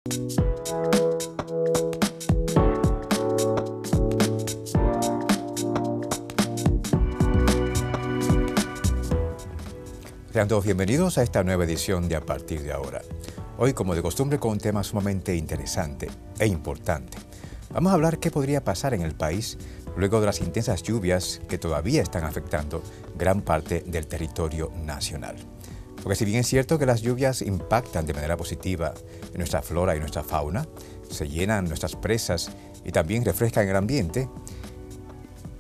Sean todos bienvenidos a esta nueva edición de A Partir de Ahora. Hoy, como de costumbre, con un tema sumamente interesante e importante. Vamos a hablar qué podría pasar en el país luego de las intensas lluvias que todavía están afectando gran parte del territorio nacional. Porque si bien es cierto que las lluvias impactan de manera positiva en nuestra flora y nuestra fauna, se llenan nuestras presas y también refrescan el ambiente,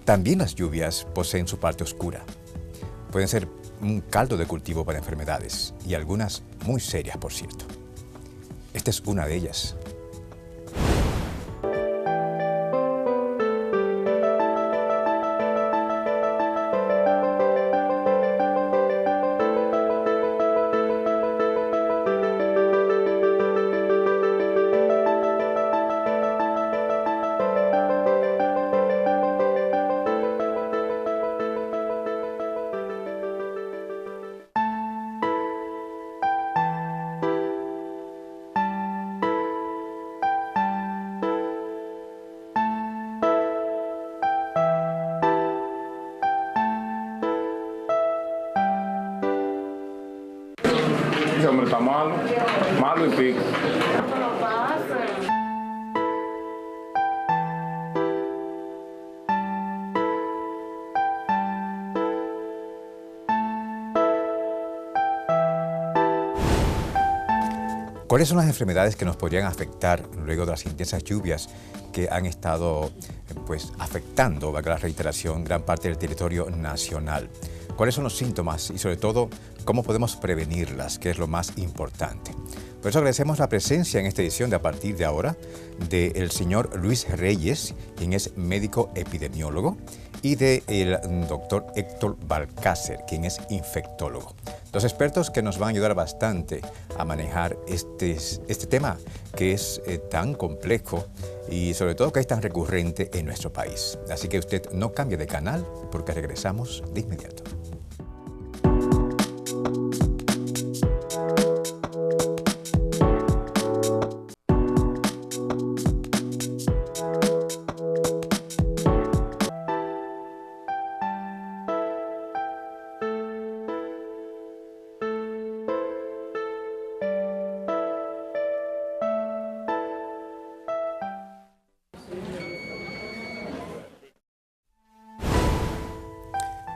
también las lluvias poseen su parte oscura. Pueden ser un caldo de cultivo para enfermedades, y algunas muy serias, por cierto. Esta es una de ellas. Ese hombre está malo, malo y pico. ¿Cuáles son las enfermedades que nos podrían afectar luego de las intensas lluvias que han estado afectando, valga la reiteración, gran parte del territorio nacional? ¿Cuáles son los síntomas y, sobre todo, cómo podemos prevenirlas, que es lo más importante? Por eso agradecemos la presencia en esta edición de A Partir de Ahora del señor Luis Reyes, quien es médico epidemiólogo, y del doctor Héctor Balcácer, quien es infectólogo. Dos expertos que nos van a ayudar bastante a manejar este tema que es tan complejo y sobre todo que es tan recurrente en nuestro país. Así que usted no cambie de canal porque regresamos de inmediato.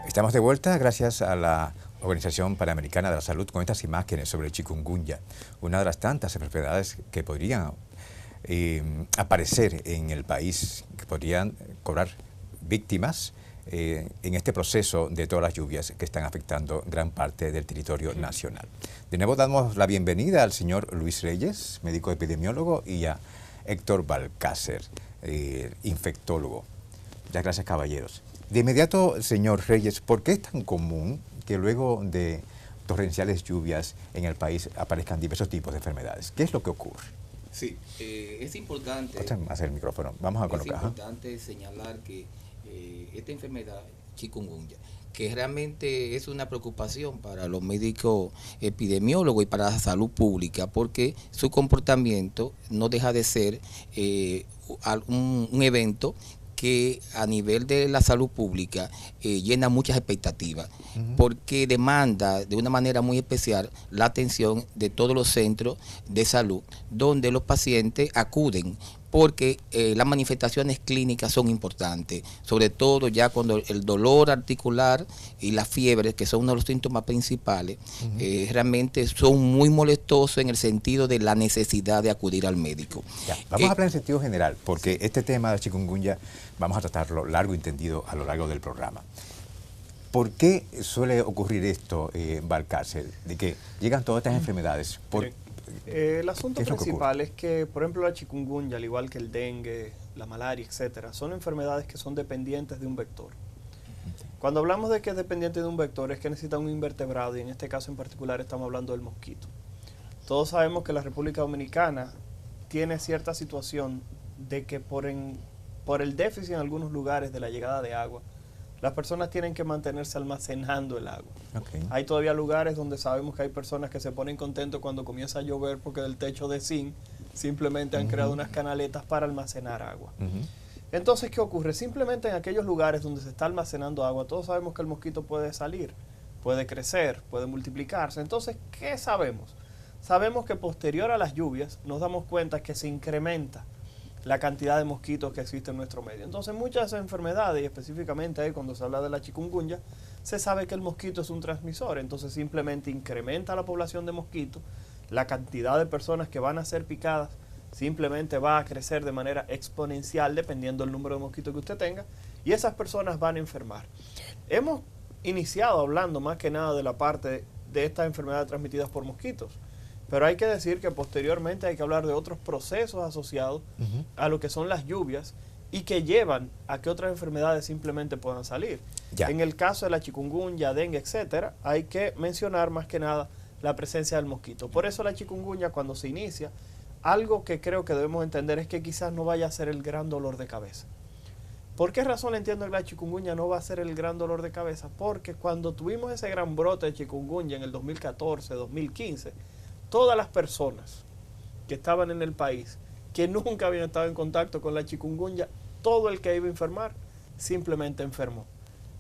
Estamos de vuelta gracias a la Organización Panamericana de la Salud con estas imágenes sobre el chikungunya, una de las tantas enfermedades que podrían aparecer en el país, que podrían cobrar víctimas en este proceso de todas las lluvias que están afectando gran parte del territorio nacional. De nuevo damos la bienvenida al señor Luis Reyes, médico epidemiólogo, y a Héctor Balcácer, infectólogo. Muchas gracias, caballeros. De inmediato, señor Reyes, ¿por qué es tan común que luego de torrenciales lluvias en el país aparezcan diversos tipos de enfermedades? ¿Qué es lo que ocurre? Sí, es importante. Hacer el micrófono. Vamos a colocar. Es importante señalar que esta enfermedad, chikungunya, que realmente es una preocupación para los médicos epidemiólogos y para la salud pública, porque su comportamiento no deja de ser un evento que a nivel de la salud pública llena muchas expectativas, porque demanda de una manera muy especial la atención de todos los centros de salud, donde los pacientes acuden, porque las manifestaciones clínicas son importantes, sobre todo ya cuando el dolor articular y la fiebre, que son uno de los síntomas principales, realmente son muy molestosos en el sentido de la necesidad de acudir al médico. Ya, vamos a hablar en sentido general, porque este tema de chikungunya vamos a tratarlo largo y tendido a lo largo del programa. ¿Por qué suele ocurrir esto, Balcácer, de que llegan todas estas enfermedades? El asunto principal es que, por ejemplo, la chikungunya, al igual que el dengue, la malaria, etcétera, son enfermedades que son dependientes de un vector. Cuando hablamos de que es dependiente de un vector, es que necesita un invertebrado, y en este caso en particular estamos hablando del mosquito. Todos sabemos que la República Dominicana tiene cierta situación de que por el déficit en algunos lugares de la llegada de agua, las personas tienen que mantenerse almacenando el agua. Okay. Hay todavía lugares donde sabemos que hay personas que se ponen contentos cuando comienza a llover porque del techo de zinc simplemente han creado unas canaletas para almacenar agua. Entonces, ¿qué ocurre? Simplemente en aquellos lugares donde se está almacenando agua, todos sabemos que el mosquito puede salir, puede crecer, puede multiplicarse. Entonces, ¿qué sabemos? Sabemos que posterior a las lluvias nos damos cuenta que se incrementa la cantidad de mosquitos que existe en nuestro medio. Entonces, muchas enfermedades, y específicamente ahí cuando se habla de la chikungunya, se sabe que el mosquito es un transmisor. Entonces, simplemente incrementa la población de mosquitos, la cantidad de personas que van a ser picadas simplemente va a crecer de manera exponencial dependiendo del número de mosquitos que usted tenga, y esas personas van a enfermar. Hemos iniciado hablando más que nada de la parte de estas enfermedades transmitidas por mosquitos, pero hay que decir que posteriormente hay que hablar de otros procesos asociados a lo que son las lluvias y que llevan a que otras enfermedades simplemente puedan salir. En el caso de la chikungunya, dengue, etcétera, hay que mencionar más que nada la presencia del mosquito. Por eso la chikungunya, cuando se inicia, algo que creo que debemos entender es que quizás no vaya a ser el gran dolor de cabeza. ¿Por qué razón entiendo que la chikungunya no va a ser el gran dolor de cabeza? Porque cuando tuvimos ese gran brote de chikungunya en el 2014, 2015, todas las personas que estaban en el país, que nunca habían estado en contacto con la chikungunya, todo el que iba a enfermar, simplemente enfermó.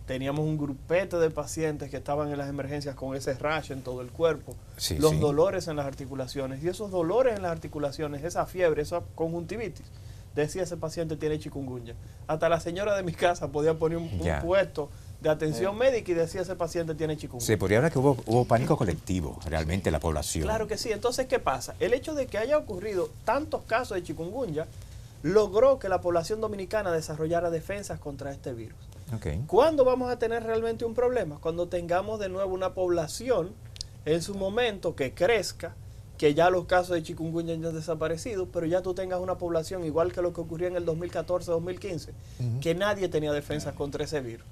Teníamos un grupete de pacientes que estaban en las emergencias con ese rash en todo el cuerpo, los dolores en las articulaciones, y esos dolores en las articulaciones, esa fiebre, esa conjuntivitis, decía ese paciente tiene chikungunya. Hasta la señora de mi casa podía poner un puesto de atención médica y decía ese paciente tiene chikungunya. Se podría hablar que hubo pánico colectivo realmente en la población. Claro que sí. Entonces, ¿qué pasa? El hecho de que haya ocurrido tantos casos de chikungunya logró que la población dominicana desarrollara defensas contra este virus. ¿Cuándo vamos a tener realmente un problema? Cuando tengamos de nuevo una población en su momento que crezca, que ya los casos de chikungunya han desaparecido, pero ya tú tengas una población igual que lo que ocurrió en el 2014-2015, que nadie tenía defensas contra ese virus.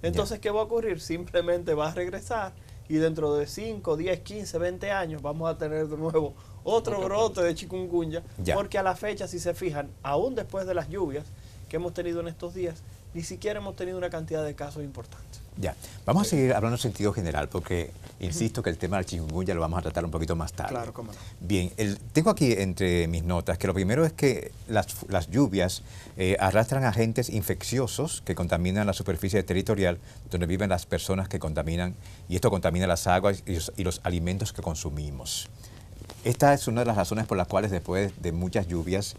Entonces, ¿qué va a ocurrir? Simplemente va a regresar y dentro de 5, 10, 15, 20 años vamos a tener de nuevo otro brote de chikungunya, porque a la fecha, si se fijan, aún después de las lluvias que hemos tenido en estos días, ni siquiera hemos tenido una cantidad de casos importantes. Vamos a seguir hablando en sentido general, porque insisto que el tema del chikungunya lo vamos a tratar un poquito más tarde. Claro, cómo no. Bien, tengo aquí entre mis notas que lo primero es que las lluvias arrastran agentes infecciosos que contaminan la superficie territorial donde viven las personas que contaminan, y esto contamina las aguas y los alimentos que consumimos. Esta es una de las razones por las cuales después de muchas lluvias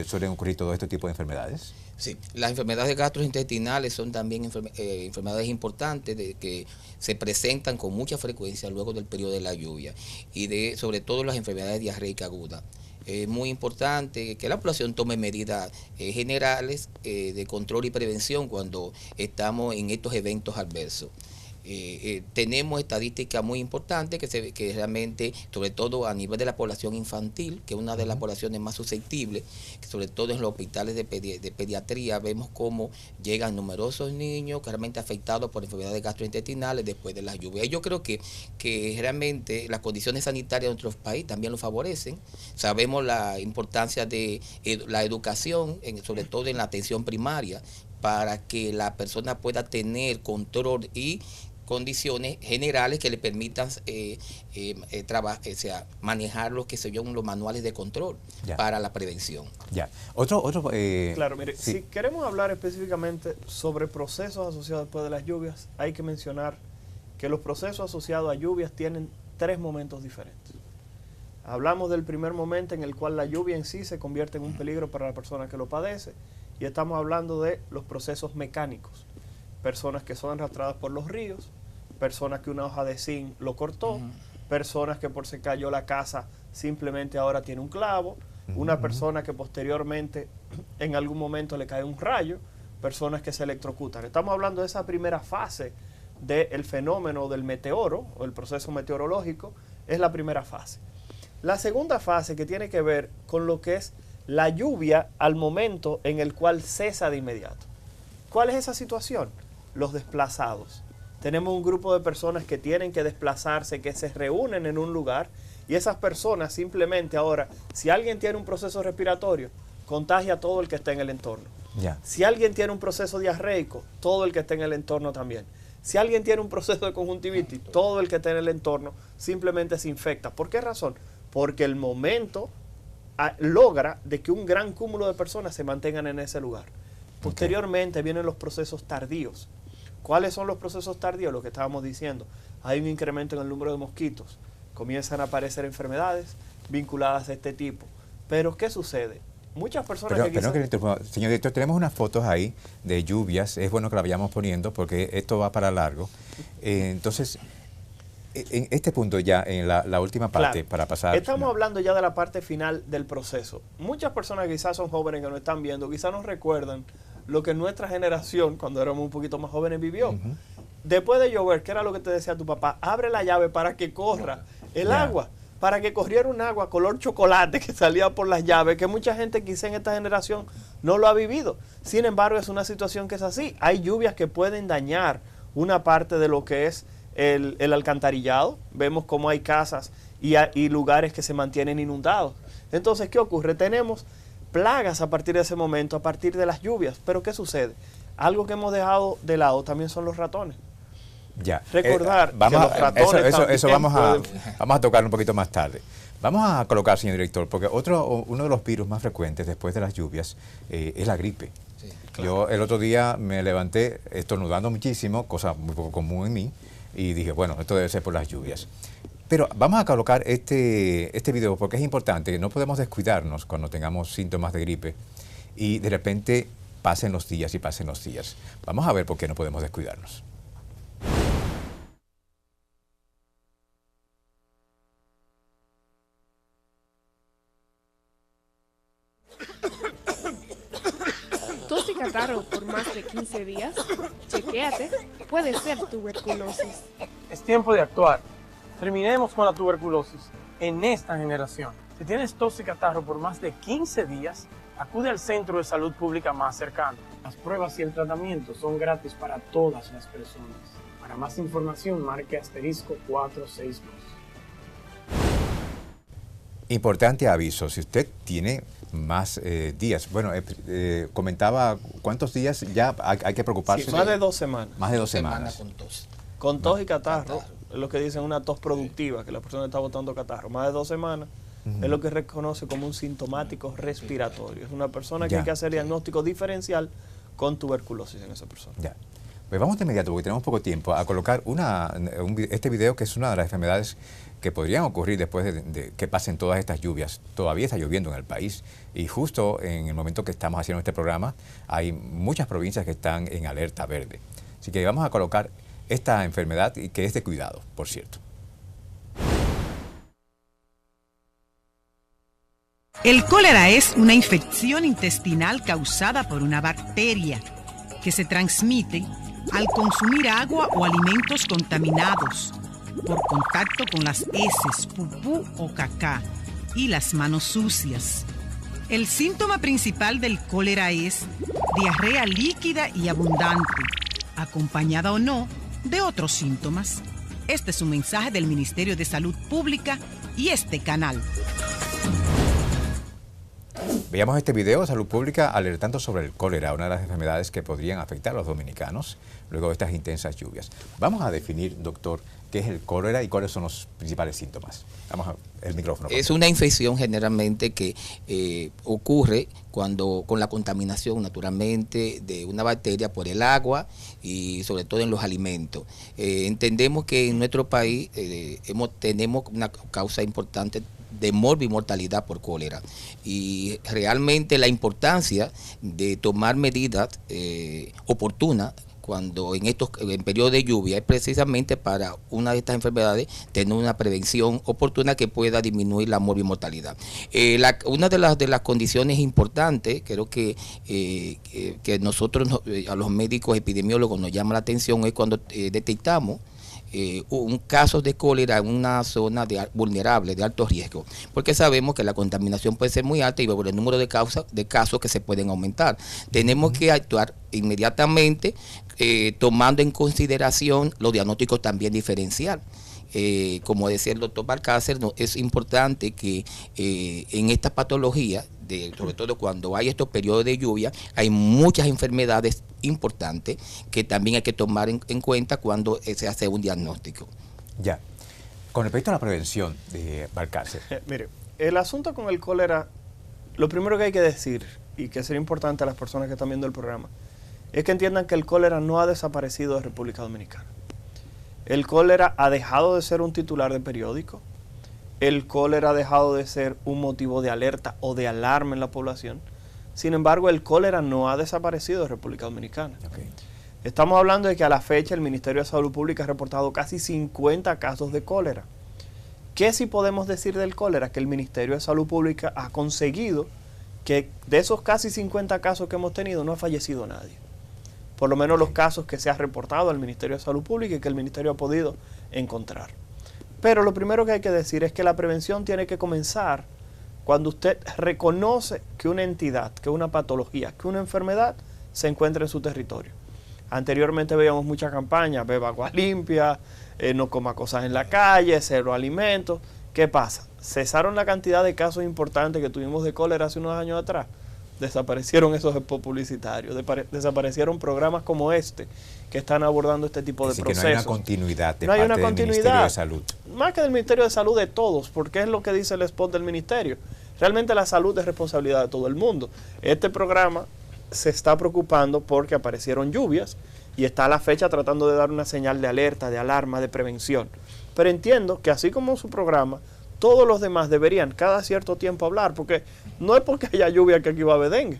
suelen ocurrir todo este tipo de enfermedades. Sí, las enfermedades gastrointestinales son también enfermedades importantes que se presentan con mucha frecuencia luego del periodo de la lluvia, y sobre todo las enfermedades diarreicas agudas. Es muy importante que la población tome medidas generales de control y prevención cuando estamos en estos eventos adversos. Tenemos estadísticas muy importantes que realmente, sobre todo a nivel de la población infantil, que es una de las poblaciones más susceptibles, que sobre todo en los hospitales de pediatría vemos cómo llegan numerosos niños realmente afectados por enfermedades gastrointestinales después de las lluvias. Y yo creo que realmente las condiciones sanitarias de nuestro país también lo favorecen. Sabemos la importancia de la educación, sobre todo en la atención primaria, para que la persona pueda tener control y condiciones generales que le permitan manejar los manuales de control para la prevención. Claro, mire, si queremos hablar específicamente sobre procesos asociados después de las lluvias, hay que mencionar que los procesos asociados a lluvias tienen 3 momentos diferentes. Hablamos del primer momento en el cual la lluvia en sí se convierte en un peligro para la persona que lo padece, y estamos hablando de los procesos mecánicos. Personas que son arrastradas por los ríos, personas que una hoja de zinc lo cortó, personas que por se cayó la casa simplemente ahora tiene un clavo, una persona que posteriormente en algún momento le cae un rayo, personas que se electrocutan. Estamos hablando de esa primera fase del fenómeno del meteoro o el proceso meteorológico, es la primera fase. La segunda fase, que tiene que ver con lo que es la lluvia al momento en el cual cesa de inmediato. ¿Cuál es esa situación? Los desplazados. Tenemos un grupo de personas que tienen que desplazarse, que se reúnen en un lugar, y esas personas simplemente ahora, si alguien tiene un proceso respiratorio, contagia a todo el que está en el entorno. Si alguien tiene un proceso diarreico, todo el que está en el entorno también. Si alguien tiene un proceso de conjuntivitis, todo el que está en el entorno simplemente se infecta. ¿Por qué razón? Porque el momento logra de que un gran cúmulo de personas se mantengan en ese lugar. Posteriormente vienen los procesos tardíos. ¿Cuáles son los procesos tardíos? Lo que estábamos diciendo. Hay un incremento en el número de mosquitos. Comienzan a aparecer enfermedades vinculadas a este tipo. Pero, ¿qué sucede? Muchas personas que quizás... Señor director, tenemos unas fotos ahí de lluvias. Es bueno que la vayamos poniendo porque esto va para largo. Entonces, en este punto ya, en la última parte, claro, para pasar... Estamos hablando ya de la parte final del proceso. Muchas personas quizás son jóvenes que nos están viendo, quizás nos recuerdan lo que nuestra generación, cuando éramos un poquito más jóvenes, vivió. Después de llover, ¿qué era lo que te decía tu papá? Abre la llave para que corra el agua, para que corriera un agua color chocolate que salía por las llaves, que mucha gente quizá en esta generación no lo ha vivido. Sin embargo, es una situación que es así. Hay lluvias que pueden dañar una parte de lo que es el alcantarillado. Vemos cómo hay casas y lugares que se mantienen inundados. Entonces, ¿qué ocurre? Tenemos plagas a partir de ese momento, a partir de las lluvias. Pero ¿qué sucede? Algo que hemos dejado de lado también son los ratones. Ya. Recordar que los ratones eso vamos a tocar un poquito más tarde. Vamos a colocar, señor director, porque uno de los virus más frecuentes después de las lluvias es la gripe. Sí, claro. Yo el otro día me levanté estornudando muchísimo, cosa muy poco común en mí, y dije, bueno, esto debe ser por las lluvias. Pero vamos a colocar este video porque es importante, no podemos descuidarnos cuando tengamos síntomas de gripe y de repente pasen los días y pasen los días. Vamos a ver por qué no podemos descuidarnos. Tos y catarro por más de 15 días, chequéate, puede ser tuberculosis. Es tiempo de actuar. Terminemos con la tuberculosis en esta generación. Si tienes tos y catarro por más de 15 días, acude al centro de salud pública más cercano. Las pruebas y el tratamiento son gratis para todas las personas. Para más información, marque *462. Importante aviso, si usted tiene más días, bueno, comentaba cuántos días ya hay que preocuparse. Sí, más de 2 semanas. Más de 2 semanas. Con tos y catarro, es lo que dicen una tos productiva, que la persona está botando catarro. Más de 2 semanas es lo que reconoce como un sintomático respiratorio. Es una persona que hay que hacer diagnóstico diferencial con tuberculosis en esa persona. Ya. Pues vamos de inmediato, porque tenemos poco tiempo, a colocar este video que es una de las enfermedades que podrían ocurrir después de que pasen todas estas lluvias. Todavía está lloviendo en el país y justo en el momento que estamos haciendo este programa hay muchas provincias que están en alerta verde. Así que vamos a colocar esta enfermedad que es de cuidado, por cierto. El cólera es una infección intestinal causada por una bacteria que se transmite al consumir agua o alimentos contaminados, por contacto con las heces, pupú o cacá y las manos sucias. El síntoma principal del cólera es diarrea líquida y abundante, acompañada o no de otros síntomas. Este es un mensaje del Ministerio de Salud Pública y este canal. Veamos este video de Salud Pública alertando sobre el cólera, una de las enfermedades que podrían afectar a los dominicanos luego de estas intensas lluvias. Vamos a definir, doctor, qué es el cólera y cuáles son los principales síntomas. Vamos a el micrófono. Es una infección generalmente que ocurre con la contaminación naturalmente de una bacteria por el agua y sobre todo en los alimentos. Entendemos que en nuestro país tenemos una causa importante de morbimortalidad por cólera y realmente la importancia de tomar medidas oportunas cuando en periodo de lluvia es precisamente para una de estas enfermedades tener una prevención oportuna que pueda disminuir la morbimortalidad. Una de las condiciones importantes, creo que nosotros, a los médicos epidemiólogos, nos llama la atención es cuando detectamos un caso de cólera en una zona vulnerable, de alto riesgo, porque sabemos que la contaminación puede ser muy alta y por el número de casos que se pueden aumentar. Tenemos que actuar inmediatamente tomando en consideración los diagnósticos también diferencial. Como decía el doctor Balcácer, es importante que en esta patología, sobre todo cuando hay estos periodos de lluvia, hay muchas enfermedades importantes que también hay que tomar en cuenta cuando se hace un diagnóstico. Ya. Con respecto a la prevención de Balcácer. Mire, el asunto con el cólera lo primero que hay que decir, y que sería importante a las personas que están viendo el programa, es que entiendan que el cólera no ha desaparecido de República Dominicana. El cólera ha dejado de ser un titular de periódico, el cólera ha dejado de ser un motivo de alerta o de alarma en la población. Sin embargo, el cólera no ha desaparecido de República Dominicana. Okay. Estamos hablando de que a la fecha el Ministerio de Salud Pública ha reportado casi 50 casos de cólera. ¿Qué sí podemos decir del cólera? Que el Ministerio de Salud Pública ha conseguido que de esos casi 50 casos que hemos tenido no ha fallecido nadie. Por lo menos los casos que se ha reportado al Ministerio de Salud Pública y que el Ministerio ha podido encontrar. Pero lo primero que hay que decir es que la prevención tiene que comenzar cuando usted reconoce que una entidad, que una patología, que una enfermedad se encuentra en su territorio. Anteriormente veíamos muchas campañas, beba agua limpia, no coma cosas en la calle, cero alimentos. ¿Qué pasa? Cesaron la cantidad de casos importantes que tuvimos de cólera hace unos años atrás. Desaparecieron esos spots publicitarios, desaparecieron programas como este que están abordando este tipo de procesos. Que no hay una continuidad de parte del Ministerio de Salud. Más que del Ministerio de Salud, de todos, porque es lo que dice el spot del Ministerio. Realmente la salud es responsabilidad de todo el mundo. Este programa se está preocupando porque aparecieron lluvias y está a la fecha tratando de dar una señal de alerta, de alarma, de prevención. Pero entiendo que así como su programa, todos los demás deberían cada cierto tiempo hablar, porque no es porque haya lluvia que aquí va a haber dengue.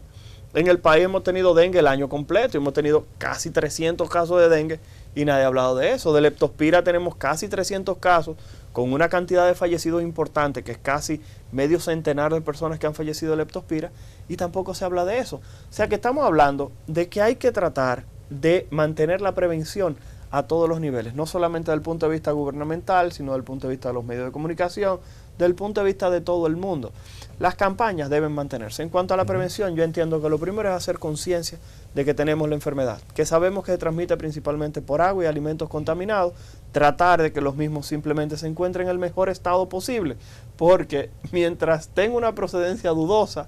En el país hemos tenido dengue el año completo, hemos tenido casi 300 casos de dengue y nadie ha hablado de eso. De leptospira tenemos casi 300 casos, con una cantidad de fallecidos importante, que es casi medio centenar de personas que han fallecido de leptospira, y tampoco se habla de eso. O sea que estamos hablando de que hay que tratar de mantener la prevención a todos los niveles, no solamente desde el punto de vista gubernamental, sino desde el punto de vista de los medios de comunicación, desde el punto de vista de todo el mundo. Las campañas deben mantenerse. En cuanto a la prevención, yo entiendo que lo primero es hacer conciencia de que tenemos la enfermedad, que sabemos que se transmite principalmente por agua y alimentos contaminados, tratar de que los mismos simplemente se encuentren en el mejor estado posible, porque mientras tenga una procedencia dudosa,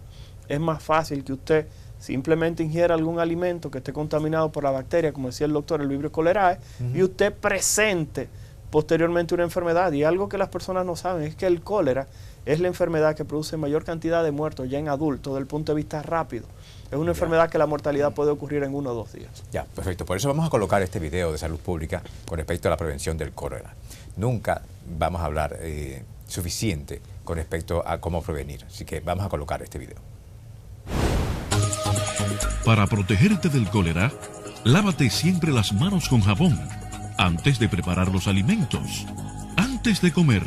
es más fácil que usted simplemente ingiera algún alimento que esté contaminado por la bacteria, como decía el doctor, el Vibrio cholerae, y usted presente posteriormente una enfermedad. Y algo que las personas no saben es que el cólera es la enfermedad que produce mayor cantidad de muertos ya en adultos, desde el punto de vista rápido. Es una enfermedad que la mortalidad puede ocurrir en 1 o 2 días. Ya, perfecto. Por eso vamos a colocar este video de salud pública con respecto a la prevención del cólera. Nunca vamos a hablar suficiente con respecto a cómo prevenir. Así que vamos a colocar este video. Para protegerte del cólera, lávate siempre las manos con jabón, antes de preparar los alimentos, antes de comer,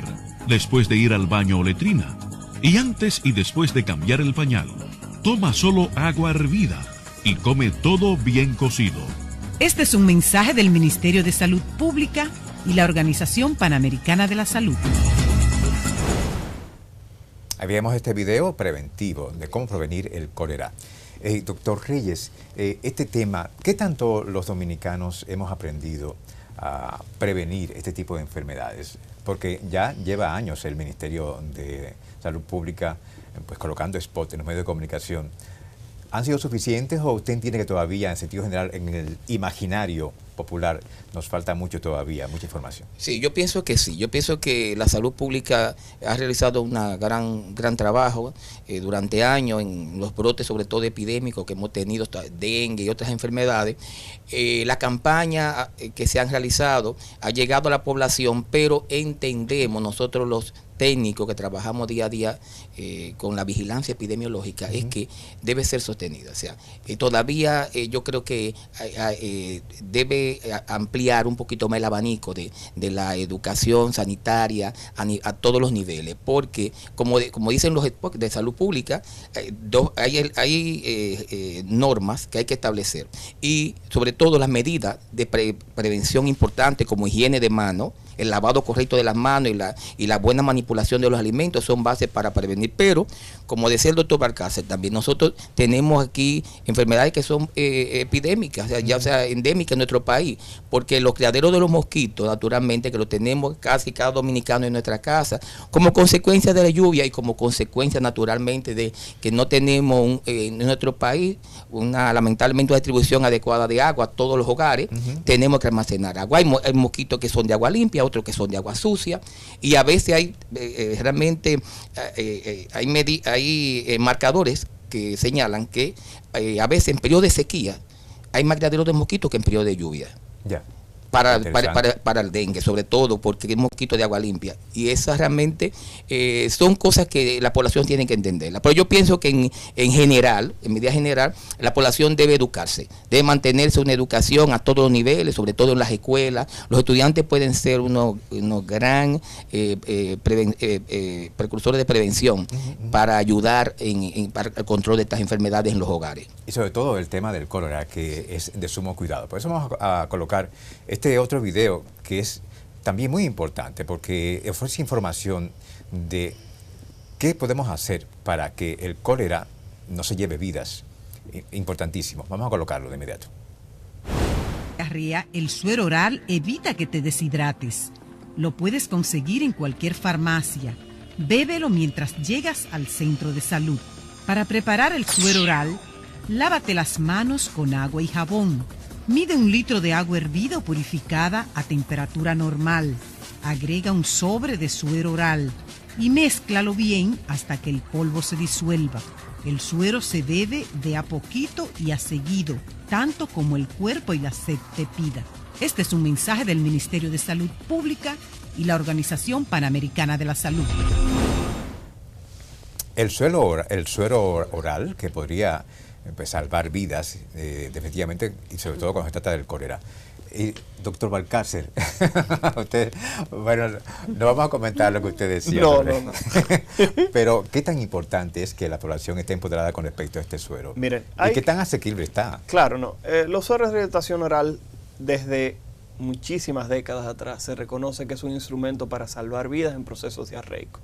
después de ir al baño o letrina, y antes y después de cambiar el pañal. Toma solo agua hervida y come todo bien cocido. Este es un mensaje del Ministerio de Salud Pública y la Organización Panamericana de la Salud. Habíamos este video preventivo de cómo prevenir el cólera. Doctor Reyes, este tema, ¿qué tanto los dominicanos hemos aprendido a prevenir este tipo de enfermedades? Porque ya lleva años el Ministerio de Salud Pública pues colocando spots en los medios de comunicación. ¿Han sido suficientes o usted entiende que todavía, en sentido general, en el imaginario popular, nos falta mucho todavía, mucha información? Sí, yo pienso que sí. Yo pienso que la salud pública ha realizado un gran trabajo durante años en los brotes, sobre todo epidémicos que hemos tenido, dengue y otras enfermedades. La campaña que se han realizado ha llegado a la población, pero entendemos nosotros los técnicos que trabajamos día a día con la vigilancia epidemiológica, es que debe ser sostenida. O sea, todavía yo creo que debe ampliar un poquito más el abanico de la educación sanitaria a todos los niveles, porque como dicen los spots de salud pública, hay normas que hay que establecer, y sobre todo las medidas de prevención importantes como higiene de manos, el lavado correcto de las manos y la buena manipulación de los alimentos son bases para prevenir. Pero, como decía el doctor Balcácer, también nosotros tenemos aquí enfermedades que son epidémicas, ya sea endémicas en nuestro país, porque los criaderos de los mosquitos, naturalmente, que lo tenemos casi cada dominicano en nuestra casa, como consecuencia de la lluvia y como consecuencia, naturalmente, de que no tenemos en nuestro país lamentablemente, una distribución adecuada de agua a todos los hogares, tenemos que almacenar agua. Hay mosquitos que son de agua limpia, limpia, otros que son de agua sucia, y a veces hay realmente hay marcadores que señalan que a veces en periodo de sequía hay más criaderos de mosquitos que en periodo de lluvia. Ya. Para el dengue, sobre todo porque es mosquito de agua limpia. Y esas realmente son cosas que la población tiene que entenderla. Pero yo pienso que en general, en medida general, la población debe educarse, debe mantenerse una educación a todos los niveles, sobre todo en las escuelas. Los estudiantes pueden ser unos gran precursores de prevención para ayudar para el control de estas enfermedades en los hogares. Y sobre todo el tema del cólera, que es de sumo cuidado. Por eso vamos a colocar este otro video que es también muy importante porque ofrece información de qué podemos hacer para que el cólera no se lleve vidas. Importantísimo. Vamos a colocarlo de inmediato. El suero oral evita que te deshidrates. Lo puedes conseguir en cualquier farmacia. Bébelo mientras llegas al centro de salud. Para preparar el suero oral, lávate las manos con agua y jabón. Mide 1 litro de agua hervida o purificada a temperatura normal. Agrega un sobre de suero oral y mézclalo bien hasta que el polvo se disuelva. El suero se bebe de a poquito y a seguido, tanto como el cuerpo y la sed te pida. Este es un mensaje del Ministerio de Salud Pública y la Organización Panamericana de la Salud. El suero oral, que podría salvar vidas, definitivamente, y sobre todo cuando se trata del cólera. Y, doctor Valcárcel, usted, bueno, no vamos a comentar lo que usted decía. No. Pero, ¿qué tan importante es que la población esté empoderada con respecto a este suero? Miren, ¿y qué tan asequible está? Claro, no. Los sueros de hidratación oral, desde muchísimas décadas atrás, se reconoce que es un instrumento para salvar vidas en procesos diarreicos.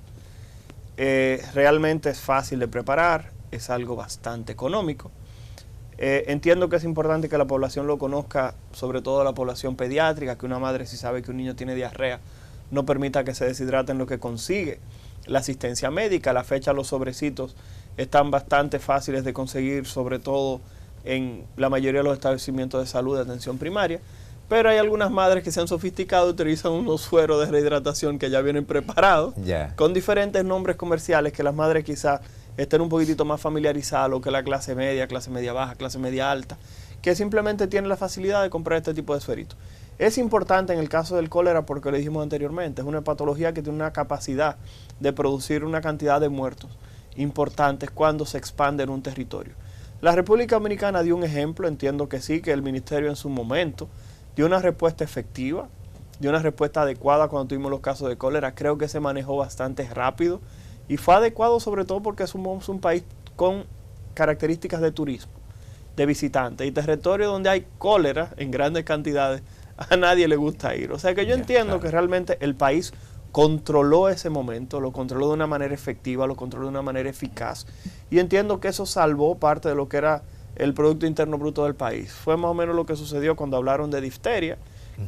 Realmente es fácil de preparar, es algo bastante económico. Entiendo que es importante que la población lo conozca, sobre todo la población pediátrica, que una madre, si sabe que un niño tiene diarrea, no permita que se deshidrate en lo que consigue. La asistencia médica, a la fecha los sobrecitos están bastante fáciles de conseguir, sobre todo en la mayoría de los establecimientos de salud de atención primaria, pero hay algunas madres que se han sofisticado, utilizan unos sueros de rehidratación que ya vienen preparados, con diferentes nombres comerciales que las madres quizás estén un poquitito más familiarizadas, lo que es la clase media baja, clase media alta, que simplemente tienen la facilidad de comprar este tipo de sueritos. Es importante en el caso del cólera porque lo dijimos anteriormente, es una patología que tiene una capacidad de producir una cantidad de muertos importantes cuando se expande en un territorio. La República Dominicana dio un ejemplo, entiendo que sí, que el Ministerio en su momento dio una respuesta efectiva, dio una respuesta adecuada cuando tuvimos los casos de cólera, creo que se manejó bastante rápido, y fue adecuado sobre todo porque somos un país con características de turismo, de visitantes, y territorio donde hay cólera en grandes cantidades, a nadie le gusta ir. O sea que yo entiendo que realmente el país controló ese momento, lo controló de una manera efectiva, lo controló de una manera eficaz, y entiendo que eso salvó parte de lo que era el Producto Interno Bruto del país. Fue más o menos lo que sucedió cuando hablaron de difteria,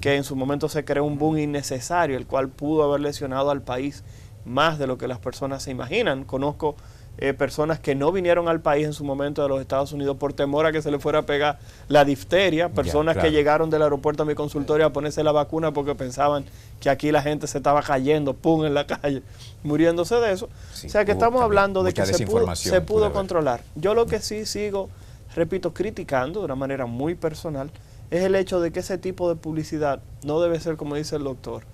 que en su momento se creó un boom innecesario, el cual pudo haber lesionado al país más de lo que las personas se imaginan. Conozco personas que no vinieron al país en su momento de los Estados Unidos por temor a que se le fuera a pegar la difteria, personas que llegaron del aeropuerto a mi consultorio a ponerse la vacuna porque pensaban que aquí la gente se estaba cayendo, pum, en la calle, muriéndose de eso. O sea que estamos hablando de que se pudo controlar. Yo lo que sí sigo, repito, criticando de una manera muy personal, es el hecho de que ese tipo de publicidad no debe ser, como dice el doctor,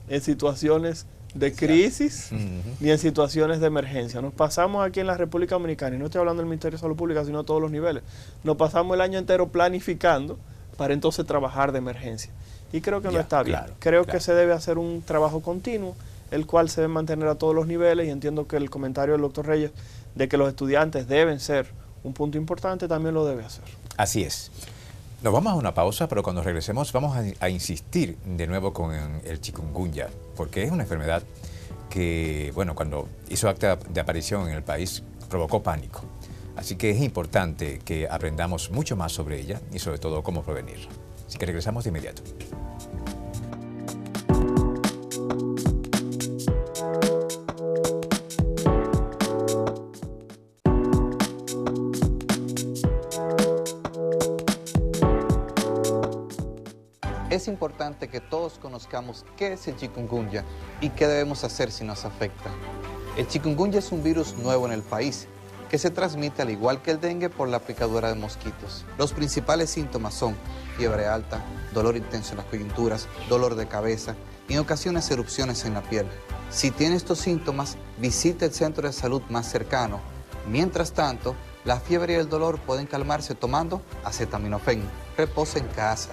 en situaciones de crisis ni en situaciones de emergencia. Nos pasamos aquí en la República Dominicana, y no estoy hablando del Ministerio de Salud Pública, sino a todos los niveles, nos pasamos el año entero planificando para entonces trabajar de emergencia. Y creo que no está bien. Creo que se debe hacer un trabajo continuo, el cual se debe mantener a todos los niveles, y entiendo que el comentario del doctor Reyes de que los estudiantes deben ser un punto importante también lo debe hacer. Así es. Nos vamos a una pausa, pero cuando regresemos vamos a insistir de nuevo con el chikungunya, porque es una enfermedad que, bueno, cuando hizo acta de aparición en el país, provocó pánico. Así que es importante que aprendamos mucho más sobre ella y sobre todo cómo prevenirla. Así que regresamos de inmediato. Es importante que todos conozcamos qué es el chikungunya y qué debemos hacer si nos afecta. El chikungunya es un virus nuevo en el país que se transmite al igual que el dengue por la picadura de mosquitos. Los principales síntomas son fiebre alta, dolor intenso en las coyunturas, dolor de cabeza y en ocasiones erupciones en la piel. Si tiene estos síntomas, visite el centro de salud más cercano. Mientras tanto, la fiebre y el dolor pueden calmarse tomando acetaminofén. Reposa en casa,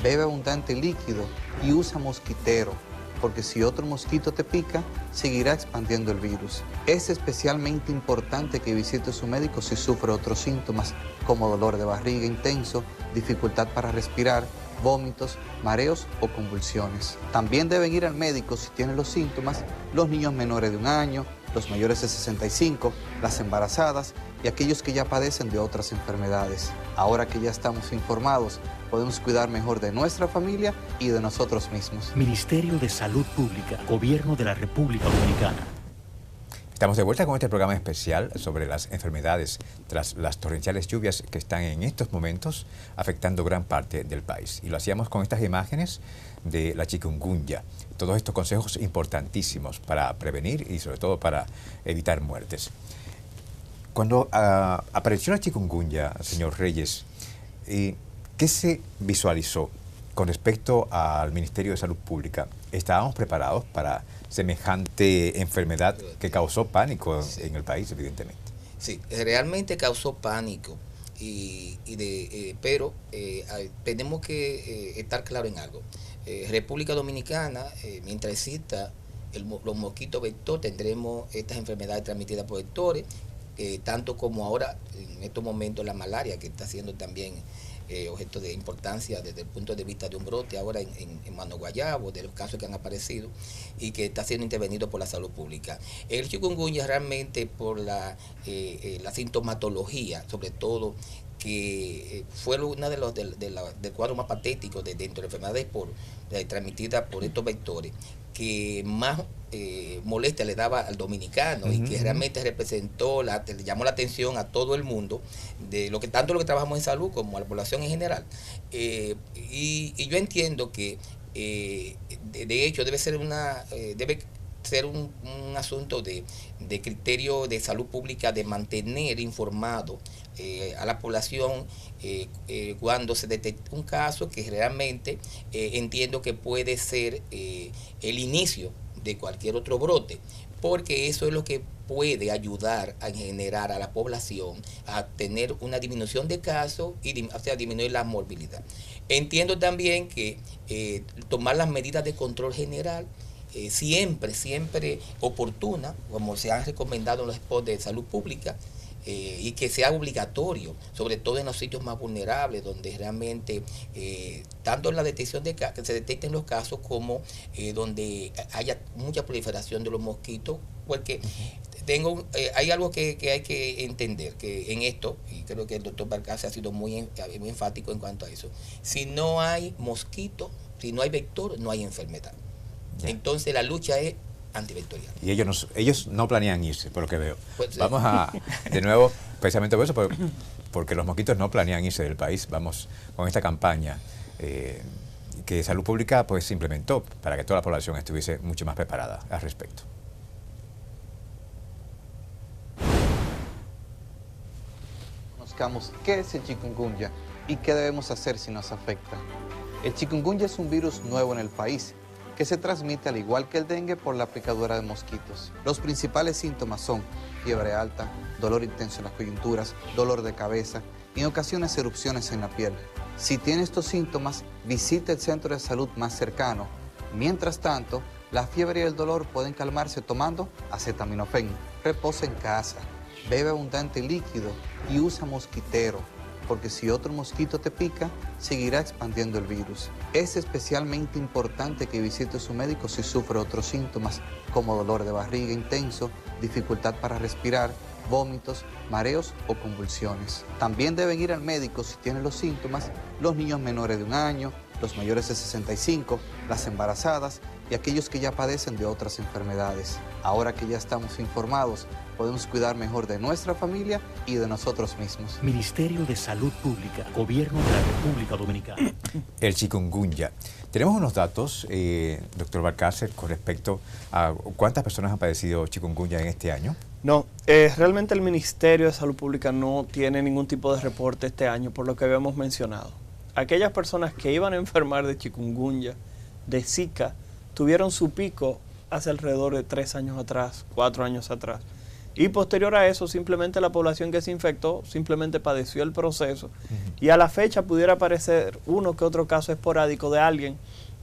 bebe abundante líquido y usa mosquitero, porque si otro mosquito te pica, seguirá expandiendo el virus. Es especialmente importante que visite a su médico si sufre otros síntomas, como dolor de barriga intenso, dificultad para respirar, vómitos, mareos o convulsiones. También deben ir al médico si tienen los síntomas los niños menores de 1 año, los mayores de 65, las embarazadas y aquellos que ya padecen de otras enfermedades. Ahora que ya estamos informados, podemos cuidar mejor de nuestra familia y de nosotros mismos. Ministerio de Salud Pública, Gobierno de la República Dominicana. Estamos de vuelta con este programa especial sobre las enfermedades tras las torrenciales lluvias que están en estos momentos afectando gran parte del país. Y lo hacíamos con estas imágenes de la chikungunya. Todos estos consejos importantísimos para prevenir y sobre todo para evitar muertes. Cuando apareció la chikungunya, señor Reyes, ¿qué se visualizó con respecto al Ministerio de Salud Pública? ¿Estábamos preparados para semejante enfermedad que causó pánico en el país, evidentemente? Sí, realmente causó pánico, pero tenemos que estar claro en algo. República Dominicana, mientras exista los mosquitos vector, tendremos estas enfermedades transmitidas por vectores, tanto como ahora, en estos momentos, la malaria, que está siendo también objeto de importancia desde el punto de vista de un brote ahora en Mano Guayabo, de los casos que han aparecido y que está siendo intervenido por la salud pública. El chikungunya realmente por la sintomatología, sobre todo, que fue una de los del cuadro más patético dentro de enfermedades transmitidas por estos vectores, que más molestia le daba al dominicano y que realmente representó, le llamó la atención a todo el mundo, de lo que tanto lo que trabajamos en salud como a la población en general. Y yo entiendo que de hecho debe ser un asunto de criterio de salud pública, de mantener informado a la población cuando se detecta un caso que realmente entiendo que puede ser el inicio de cualquier otro brote, porque eso es lo que puede ayudar a generar a la población a tener una disminución de casos y disminuir la morbilidad. Entiendo también que tomar las medidas de control general siempre oportuna, como se han recomendado en los spots de salud pública, y que sea obligatorio, sobre todo en los sitios más vulnerables, donde realmente, tanto en la detección de casos, que se detecten los casos, como donde haya mucha proliferación de los mosquitos, porque hay algo que hay que entender, que en esto, y creo que el doctor Balcácer ha sido muy enfático en cuanto a eso, si no hay mosquito, si no hay vector, no hay enfermedad. Ya. Entonces la lucha es antivectorial. Y ellos no planean irse, por lo que veo. Pues, sí. Vamos de nuevo, precisamente por eso, porque los mosquitos no planean irse del país. Vamos con esta campaña que Salud Pública pues implementó para que toda la población estuviese mucho más preparada al respecto. Conozcamos qué es el chikungunya y qué debemos hacer si nos afecta. El chikungunya es un virus nuevo en el país que se transmite al igual que el dengue por la picadura de mosquitos. Los principales síntomas son fiebre alta, dolor intenso en las coyunturas, dolor de cabeza y en ocasiones erupciones en la piel. Si tiene estos síntomas, visite el centro de salud más cercano. Mientras tanto, la fiebre y el dolor pueden calmarse tomando acetaminofén. Reposa en casa, bebe abundante líquido y usa mosquitero, porque si otro mosquito te pica, seguirá expandiendo el virus. Es especialmente importante que visite a su médico si sufre otros síntomas, como dolor de barriga intenso, dificultad para respirar, vómitos, mareos o convulsiones. También deben ir al médico si tienen los síntomas los niños menores de 1 año, los mayores de 65, las embarazadas y aquellos que ya padecen de otras enfermedades. Ahora que ya estamos informados, podemos cuidar mejor de nuestra familia y de nosotros mismos. Ministerio de Salud Pública, Gobierno de la República Dominicana. El chikungunya. Tenemos unos datos, doctor Balcácer, con respecto a cuántas personas han padecido chikungunya en este año. No, realmente el Ministerio de Salud Pública no tiene ningún tipo de reporte este año, por lo que habíamos mencionado. Aquellas personas que iban a enfermar de chikungunya, de Zika, tuvieron su pico hace alrededor de 3 años atrás, 4 años atrás. Y posterior a eso, simplemente la población que se infectó simplemente padeció el proceso. Y a la fecha pudiera aparecer uno que otro caso esporádico de alguien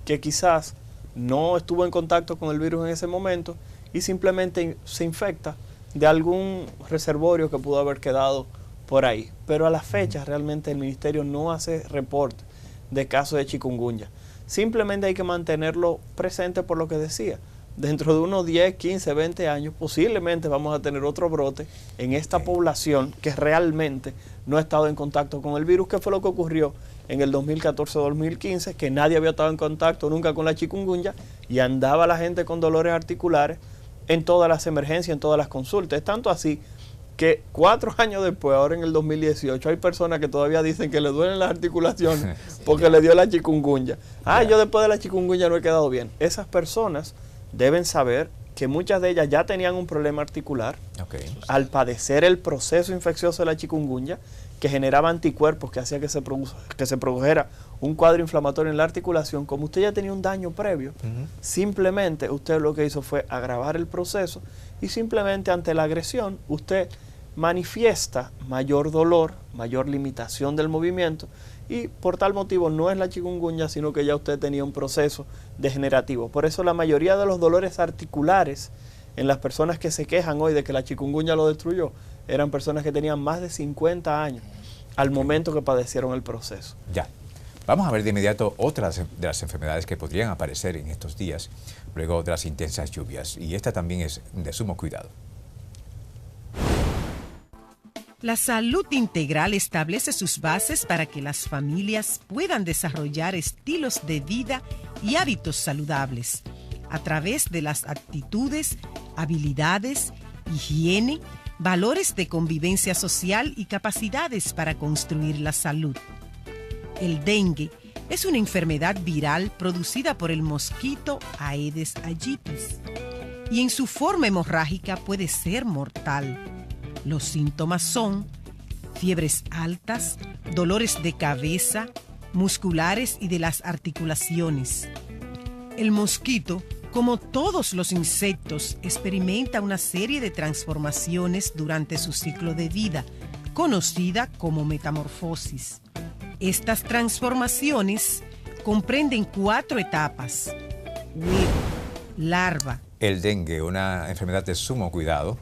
que quizás no estuvo en contacto con el virus en ese momento y simplemente se infecta de algún reservorio que pudo haber quedado por ahí. Pero a la fecha realmente el ministerio no hace reporte de casos de chikungunya. Simplemente hay que mantenerlo presente por lo que decía. Dentro de unos 10, 15, 20 años, posiblemente vamos a tener otro brote en esta población que realmente no ha estado en contacto con el virus, que fue lo que ocurrió en el 2014-2015, que nadie había estado en contacto nunca con la chikungunya y andaba la gente con dolores articulares en todas las emergencias, en todas las consultas. Es tanto así que 4 años después, ahora en el 2018, hay personas que todavía dicen que le duelen las articulaciones porque le dio la chikungunya. Yo después de la chikungunya no he quedado bien. Esas personas deben saber que muchas de ellas ya tenían un problema articular al padecer el proceso infeccioso de la chikungunya, que generaba anticuerpos que hacía que se produjera un cuadro inflamatorio en la articulación. Como usted ya tenía un daño previo, simplemente usted lo que hizo fue agravar el proceso y simplemente ante la agresión usted manifiesta mayor dolor, mayor limitación del movimiento, y por tal motivo no es la chikungunya, sino que ya usted tenía un proceso degenerativo. Por eso la mayoría de los dolores articulares en las personas que se quejan hoy de que la chikungunya lo destruyó, eran personas que tenían más de 50 años al momento que padecieron el proceso. Ya. Vamos a ver de inmediato otras de las enfermedades que podrían aparecer en estos días, luego de las intensas lluvias. Y esta también es de sumo cuidado. La salud integral establece sus bases para que las familias puedan desarrollar estilos de vida y hábitos saludables a través de las actitudes, habilidades, higiene, valores de convivencia social y capacidades para construir la salud. El dengue es una enfermedad viral producida por el mosquito Aedes aegypti y en su forma hemorrágica puede ser mortal. Los síntomas son fiebres altas, dolores de cabeza, musculares y de las articulaciones. El mosquito, como todos los insectos, experimenta una serie de transformaciones durante su ciclo de vida, conocida como metamorfosis. Estas transformaciones comprenden 4 etapas: huevo, larva. El dengue, una enfermedad de sumo cuidado.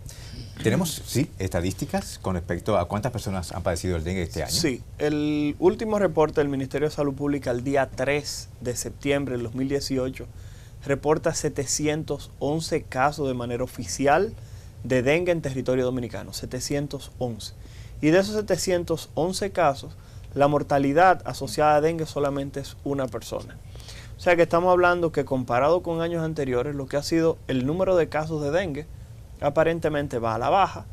¿Tenemos, estadísticas con respecto a cuántas personas han padecido el dengue este año? Sí, el último reporte del Ministerio de Salud Pública el día 3 de septiembre del 2018 reporta 711 casos de manera oficial de dengue en territorio dominicano, 711. Y de esos 711 casos, la mortalidad asociada a dengue solamente es una persona. O sea que estamos hablando que comparado con años anteriores, lo que ha sido el número de casos de dengue aparentemente va a la baja,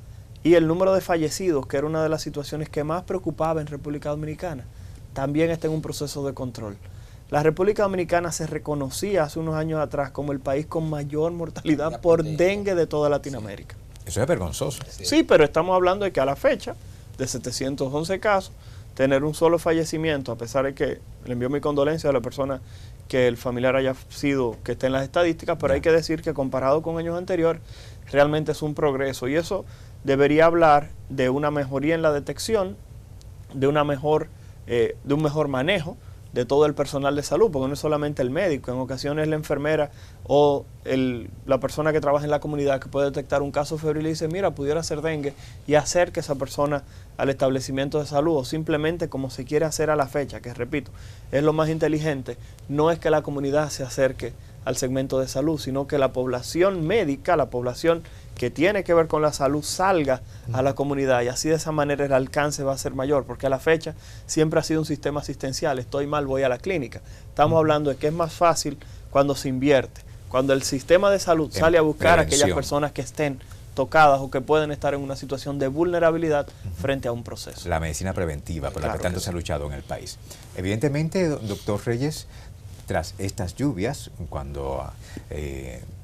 y el número de fallecidos, que era una de las situaciones que más preocupaba en República Dominicana, también está en un proceso de control. La República Dominicana se reconocía hace unos años atrás como el país con mayor mortalidad por dengue de toda Latinoamérica. Eso es vergonzoso. Sí, pero estamos hablando de que a la fecha, de 711 casos, tener un solo fallecimiento, a pesar de que le envío mi condolencia a la persona que el familiar haya sido, que esté en las estadísticas, pero hay que decir que comparado con años anteriores, realmente es un progreso, y eso debería hablar de una mejoría en la detección, de un mejor manejo de todo el personal de salud, porque no es solamente el médico, en ocasiones la enfermera o la persona que trabaja en la comunidad que puede detectar un caso febril y dice, mira, pudiera ser dengue, y acerque a esa persona al establecimiento de salud, o simplemente como se quiere hacer a la fecha, que repito, es lo más inteligente, no es que la comunidad se acerque al segmento de salud, sino que la población médica, la población que tiene que ver con la salud, salga a la comunidad, y así de esa manera el alcance va a ser mayor, porque a la fecha siempre ha sido un sistema asistencial, estoy mal, voy a la clínica. Estamos hablando de que es más fácil cuando se invierte, cuando el sistema de salud sale a buscar a aquellas personas que estén tocadas o que pueden estar en una situación de vulnerabilidad frente a un proceso. La medicina preventiva, por la que tanto se ha luchado en el país. Evidentemente, doctor Reyes, tras estas lluvias, cuando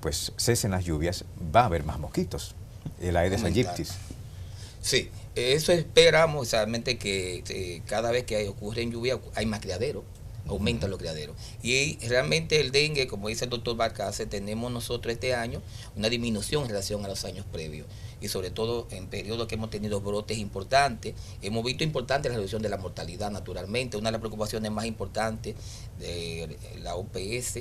pues cesen las lluvias, va a haber más mosquitos, el Aedes aegypti. Sí, eso esperamos realmente que cada vez que ocurre lluvia hay más criaderos. Aumentan los criaderos. Y realmente el dengue, como dice el doctor Balcarce, tenemos nosotros este año una disminución en relación a los años previos. Y sobre todo en periodos que hemos tenido brotes importantes, hemos visto importante la reducción de la mortalidad naturalmente. Una de las preocupaciones más importantes de la OPS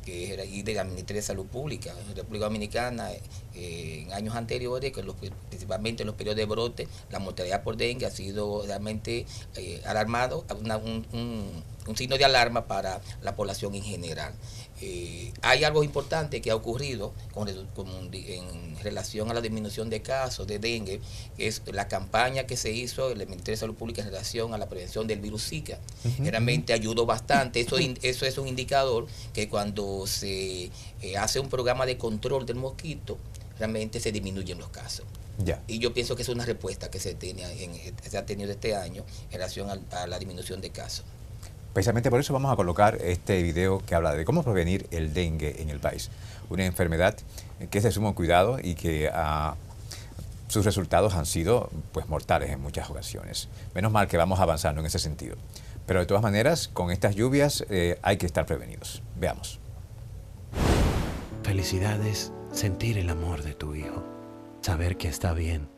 y de la Ministerio de Salud Pública en República Dominicana en años anteriores, que principalmente en los periodos de brote, la mortalidad por dengue ha sido realmente alarmado, un signo de alarma para la población en general. Hay algo importante que ha ocurrido en relación a la disminución de casos de dengue, que es la campaña que se hizo en el Ministerio de Salud Pública en relación a la prevención del virus Zika. Realmente ayudó bastante. Eso es un indicador que cuando se hace un programa de control del mosquito, realmente se disminuyen los casos. Ya. Y yo pienso que es una respuesta que se ha tenido este año en relación a la disminución de casos. Precisamente por eso vamos a colocar este video que habla de cómo prevenir el dengue en el país. Una enfermedad que es de sumo cuidado y que sus resultados han sido pues mortales en muchas ocasiones. Menos mal que vamos avanzando en ese sentido. Pero de todas maneras, con estas lluvias hay que estar prevenidos. Veamos. Felicidad es sentir el amor de tu hijo, saber que está bien.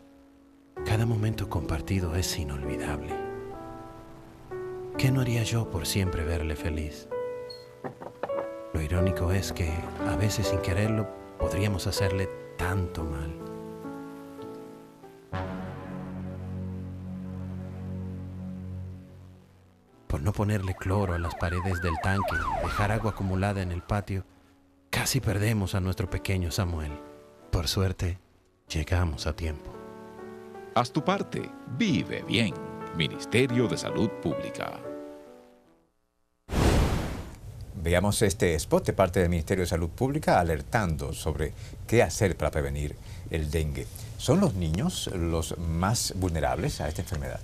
Cada momento compartido es inolvidable. ¿Qué no haría yo por siempre verle feliz? Lo irónico es que, a veces sin quererlo, podríamos hacerle tanto mal. Por no ponerle cloro a las paredes del tanque, dejar agua acumulada en el patio, casi perdemos a nuestro pequeño Samuel. Por suerte, llegamos a tiempo. Haz tu parte, vive bien. Ministerio de Salud Pública. Veamos este spot de parte del Ministerio de Salud Pública alertando sobre qué hacer para prevenir el dengue. ¿Son los niños los más vulnerables a esta enfermedad?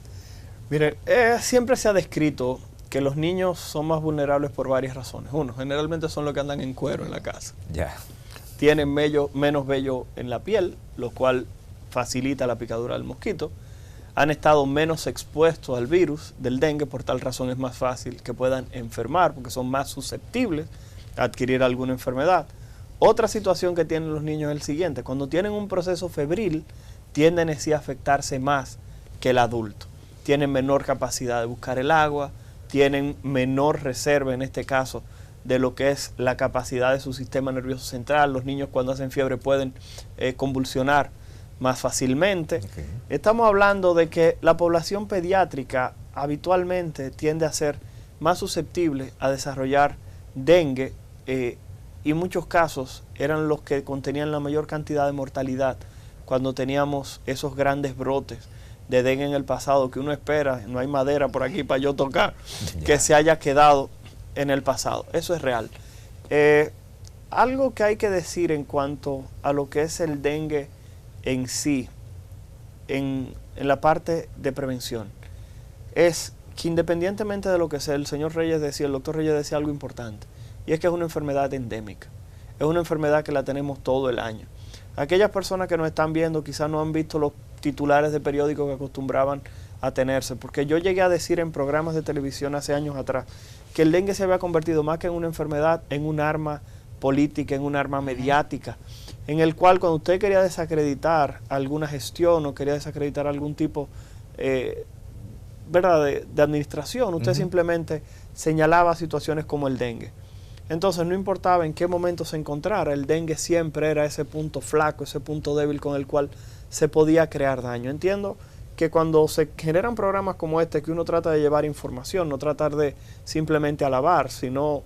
Mire, siempre se ha descrito que los niños son más vulnerables por varias razones. Uno, generalmente son los que andan en cuero en la casa. Ya. Tienen menos vello en la piel, lo cual facilita la picadura del mosquito. Han estado menos expuestos al virus del dengue, por tal razón es más fácil que puedan enfermar, porque son más susceptibles a adquirir alguna enfermedad. Otra situación que tienen los niños es el siguiente: cuando tienen un proceso febril, tienden así a afectarse más que el adulto. Tienen menor capacidad de buscar el agua, tienen menor reserva, en este caso, de lo que es la capacidad de su sistema nervioso central. Los niños cuando hacen fiebre pueden convulsionar más fácilmente. Okay. Estamos hablando de que la población pediátrica habitualmente tiende a ser más susceptible a desarrollar dengue y en muchos casos eran los que contenían la mayor cantidad de mortalidad cuando teníamos esos grandes brotes de dengue en el pasado, que uno espera, no hay madera por aquí para yo tocar, que se haya quedado en el pasado. Eso es real. Algo que hay que decir en cuanto a lo que es el dengue en sí, en la parte de prevención, es que independientemente de lo que sea, el doctor Reyes decía algo importante, y es que es una enfermedad endémica, es una enfermedad que la tenemos todo el año. Aquellas personas que nos están viendo quizás no han visto los titulares de periódicos que acostumbraban a tenerse, porque yo llegué a decir en programas de televisión hace años atrás que el dengue se había convertido más que en una enfermedad, en un arma política, en un arma mediática, en el cual cuando usted quería desacreditar alguna gestión o quería desacreditar algún tipo ¿verdad? De administración, usted simplemente señalaba situaciones como el dengue. Entonces no importaba en qué momento se encontrara, el dengue siempre era ese punto flaco, ese punto débil con el cual se podía crear daño. Entiendo que cuando se generan programas como este, que uno trata de llevar información, no tratar de simplemente alabar, sino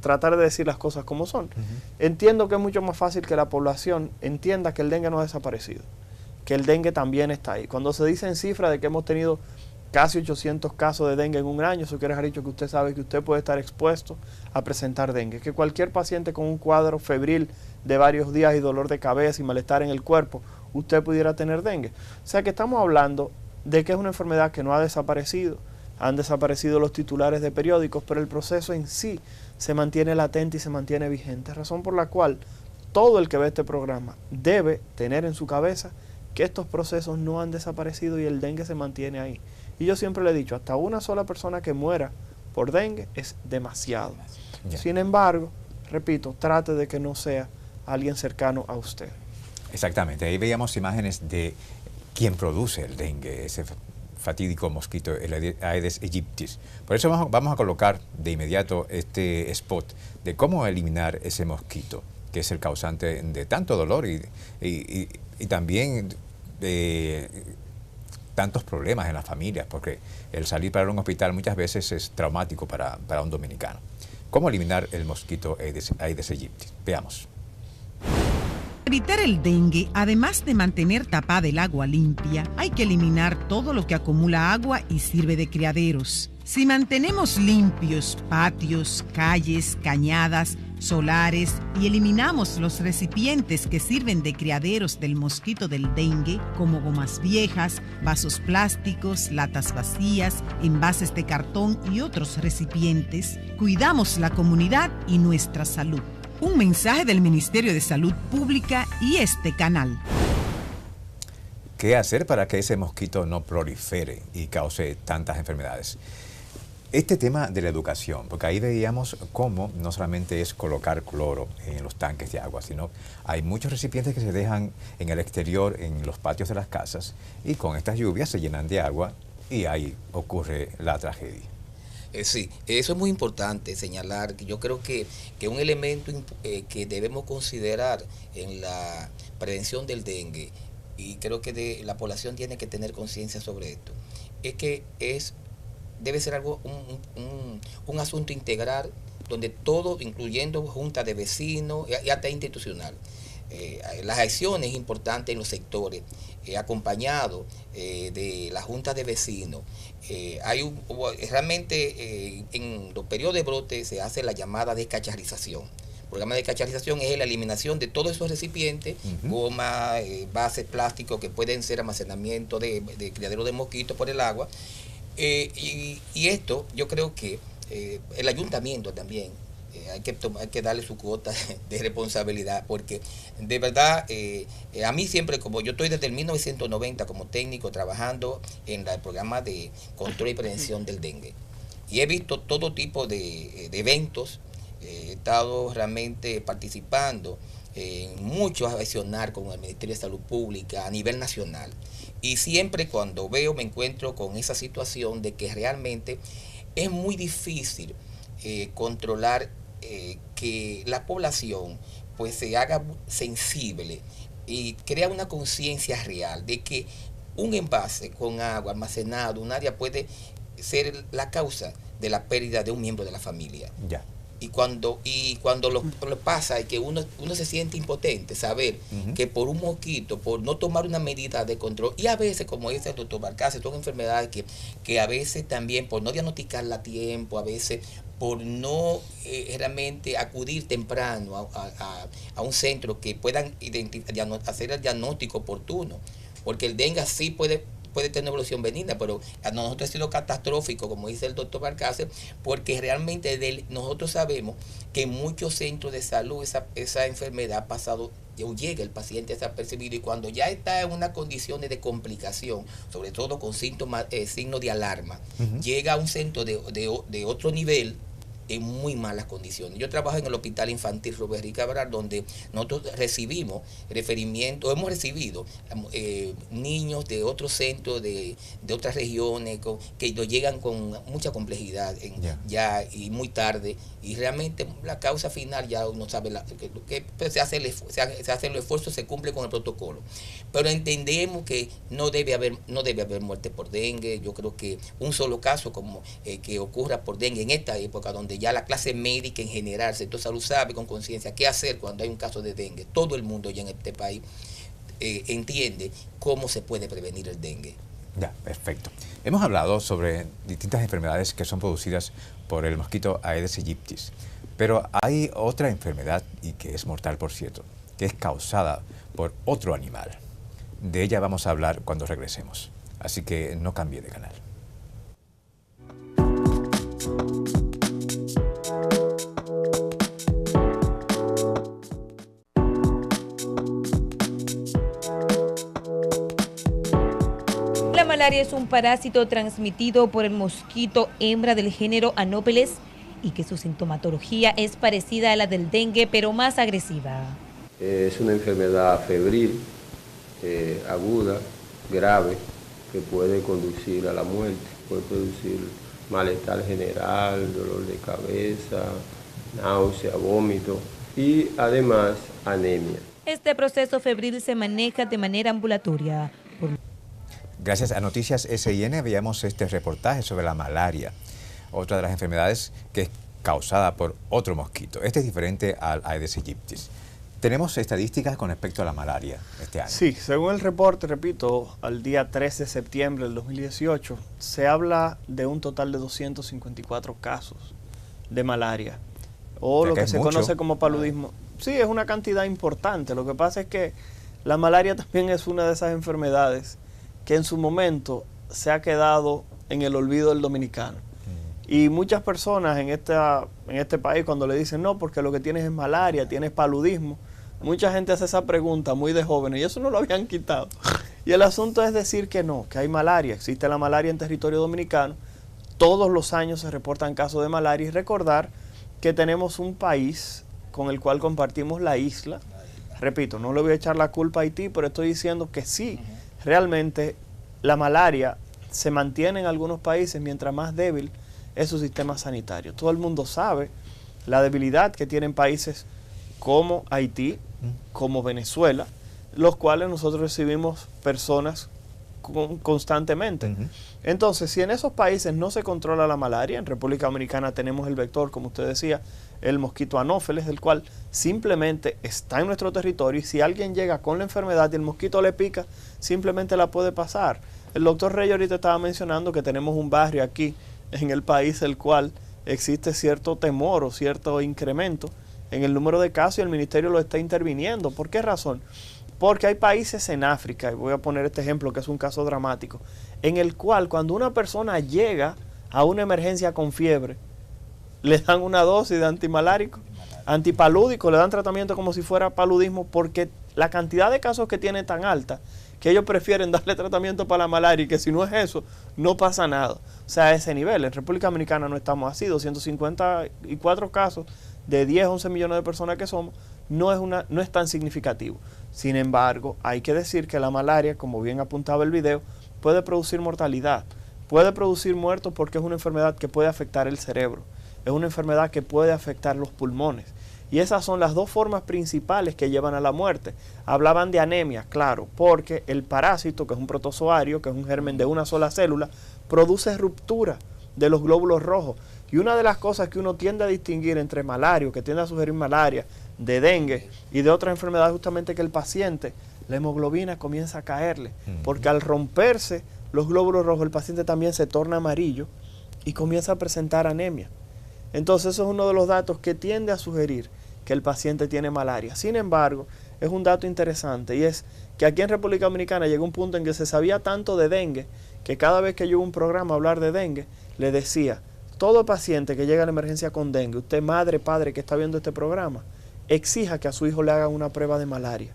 tratar de decir las cosas como son. Entiendo que es mucho más fácil que la población entienda que el dengue no ha desaparecido, que el dengue también está ahí. Cuando se dice en cifras de que hemos tenido casi 800 casos de dengue en un año, eso quiere decir que usted sabe que usted puede estar expuesto a presentar dengue, que cualquier paciente con un cuadro febril de varios días y dolor de cabeza y malestar en el cuerpo, usted pudiera tener dengue. O sea que estamos hablando de que es una enfermedad que no ha desaparecido. Han desaparecido los titulares de periódicos, pero el proceso en sí se mantiene latente y se mantiene vigente. Razón por la cual todo el que ve este programa debe tener en su cabeza que estos procesos no han desaparecido y el dengue se mantiene ahí. Y yo siempre le he dicho, hasta una sola persona que muera por dengue es demasiado. Sin embargo, repito, trate de que no sea alguien cercano a usted. Exactamente, ahí veíamos imágenes de quién produce el dengue, ese fatídico mosquito, el Aedes aegypti. Por eso vamos a colocar de inmediato este spot de cómo eliminar ese mosquito, que es el causante de tanto dolor y también de tantos problemas en las familias, porque el salir para un hospital muchas veces es traumático para un dominicano. ¿Cómo eliminar el mosquito Aedes aegypti? Veamos. Para evitar el dengue, además de mantener tapada el agua limpia, hay que eliminar todo lo que acumula agua y sirve de criaderos. Si mantenemos limpios patios, calles, cañadas, solares y eliminamos los recipientes que sirven de criaderos del mosquito del dengue, como gomas viejas, vasos plásticos, latas vacías, envases de cartón y otros recipientes, cuidamos la comunidad y nuestra salud. Un mensaje del Ministerio de Salud Pública y este canal. ¿Qué hacer para que ese mosquito no prolifere y cause tantas enfermedades? Este tema de la educación, porque ahí veíamos cómo no solamente es colocar cloro en los tanques de agua, sino hay muchos recipientes que se dejan en el exterior, en los patios de las casas, y con estas lluvias se llenan de agua y ahí ocurre la tragedia. Sí, eso es muy importante señalar. Yo creo que un elemento que debemos considerar en la prevención del dengue, y creo que la población tiene que tener conciencia sobre esto, es que debe ser algo, un asunto integral, donde todo, incluyendo junta de vecinos y hasta institucional. Las acciones importantes en los sectores, acompañado de la junta de vecinos. Realmente en los periodos de brote se hace la llamada descacharrización. El programa de descacharrización es la eliminación de todos esos recipientes, goma, bases, plásticos que pueden ser almacenamiento de criadero de mosquitos por el agua. Y esto yo creo que el ayuntamiento también hay que darle su cuota de responsabilidad, porque de verdad a mí siempre, como yo estoy desde el 1990 como técnico trabajando en el programa de control y prevención del dengue, y he visto todo tipo de eventos, he estado realmente participando en muchos accionar con el Ministerio de Salud Pública a nivel nacional, y siempre cuando me encuentro con esa situación de que realmente es muy difícil controlar que la población pues se haga sensible y crea una conciencia real de que un envase con agua almacenado, un área puede ser la causa de la pérdida de un miembro de la familia. Ya. Y cuando lo pasa y que uno se siente impotente, saber que por un mosquito, por no tomar una medida de control, y a veces, como dice el doctor Balcácer, son enfermedades que a veces también por no diagnosticarla a tiempo, a veces por no realmente acudir temprano a un centro que puedan hacer el diagnóstico oportuno, porque el dengue sí puede tener evolución benigna, pero a nosotros ha sido catastrófico, como dice el doctor Balcácer, porque realmente nosotros sabemos que en muchos centros de salud esa enfermedad ha pasado, llega el paciente desapercibido, y cuando ya está en unas condiciones de complicación, sobre todo con síntomas, signos de alarma, llega a un centro de otro nivel, en muy malas condiciones. Yo trabajo en el Hospital Infantil Robert Rick Cabral, donde nosotros recibimos hemos recibido niños de otros centros, de otras regiones, que nos llegan con mucha complejidad ya y muy tarde, y realmente la causa final ya uno sabe que se hace el esfuerzo, se cumple con el protocolo, pero entendemos que no debe haber muerte por dengue. Yo creo que un solo caso como que ocurra por dengue en esta época, donde ya la clase médica en general, el sector salud sabe con conciencia qué hacer cuando hay un caso de dengue. Todo el mundo ya en este país entiende cómo se puede prevenir el dengue. Ya, perfecto. Hemos hablado sobre distintas enfermedades que son producidas por el mosquito Aedes aegypti, pero hay otra enfermedad, y que es mortal por cierto, que es causada por otro animal. De ella vamos a hablar cuando regresemos. Así que no cambie de canal. La malaria es un parásito transmitido por el mosquito hembra del género Anopheles y que su sintomatología es parecida a la del dengue, pero más agresiva. Es una enfermedad febril, aguda, grave, que puede conducir a la muerte, puede producir malestar general, dolor de cabeza, náusea, vómito y además anemia. Este proceso febril se maneja de manera ambulatoria. Gracias a Noticias SIN veíamos este reportaje sobre la malaria, otra de las enfermedades que es causada por otro mosquito. Este es diferente al Aedes aegypti. ¿Tenemos estadísticas con respecto a la malaria este año? Sí, según el reporte, repito, al día 13 de septiembre del 2018, se habla de un total de 254 casos de malaria, o lo que se conoce como paludismo. Sí, es una cantidad importante. Lo que pasa es que la malaria también es una de esas enfermedades que en su momento se ha quedado en el olvido del dominicano. Y muchas personas en este país, cuando le dicen no, porque lo que tienes es malaria, tienes paludismo, mucha gente hace esa pregunta muy de jóvenes y eso no lo habían quitado. Y el asunto es decir que no, que hay malaria, existe la malaria en territorio dominicano, todos los años se reportan casos de malaria y recordar que tenemos un país con el cual compartimos la isla. Repito, no le voy a echar la culpa a Haití, pero estoy diciendo que sí, realmente la malaria se mantiene en algunos países mientras más débil es su sistema sanitario. Todo el mundo sabe la debilidad que tienen países como Haití, como Venezuela, los cuales nosotros recibimos personas constantemente. Entonces, si en esos países no se controla la malaria, en República Dominicana tenemos el vector, como usted decía, el mosquito Anopheles, el cual simplemente está en nuestro territorio y si alguien llega con la enfermedad y el mosquito le pica, simplemente la puede pasar. El doctor Rey ahorita estaba mencionando que tenemos un barrio aquí en el país el cual existe cierto temor o cierto incremento en el número de casos y el ministerio lo está interviniendo. ¿Por qué razón? Porque hay países en África, y voy a poner este ejemplo que es un caso dramático, en el cual cuando una persona llega a una emergencia con fiebre, le dan una dosis de antimalárico, antipalúdico, le dan tratamiento como si fuera paludismo, porque la cantidad de casos que tiene tan alta, que ellos prefieren darle tratamiento para la malaria y que si no es eso, no pasa nada. O sea, a ese nivel. En República Dominicana no estamos así, 254 casos de 10, 11 millones de personas que somos, no es tan significativo. Sin embargo, hay que decir que la malaria, como bien apuntaba el video, puede producir mortalidad, puede producir muertos porque es una enfermedad que puede afectar el cerebro, es una enfermedad que puede afectar los pulmones. Y esas son las dos formas principales que llevan a la muerte. Hablaban de anemia, claro, porque el parásito, que es un protozoario, que es un germen de una sola célula, produce ruptura de los glóbulos rojos. Y una de las cosas que uno tiende a distinguir entre malaria, que tiende a sugerir malaria, de dengue y de otras enfermedades, justamente que el paciente, la hemoglobina comienza a caerle, porque al romperse los glóbulos rojos, el paciente también se torna amarillo y comienza a presentar anemia. Entonces eso es uno de los datos que tiende a sugerir que el paciente tiene malaria. Sin embargo, es un dato interesante y es que aquí en República Dominicana llegó un punto en que se sabía tanto de dengue que cada vez que yo iba a un programa a hablar de dengue, le decía, todo paciente que llega a la emergencia con dengue, usted madre, padre que está viendo este programa, exija que a su hijo le hagan una prueba de malaria,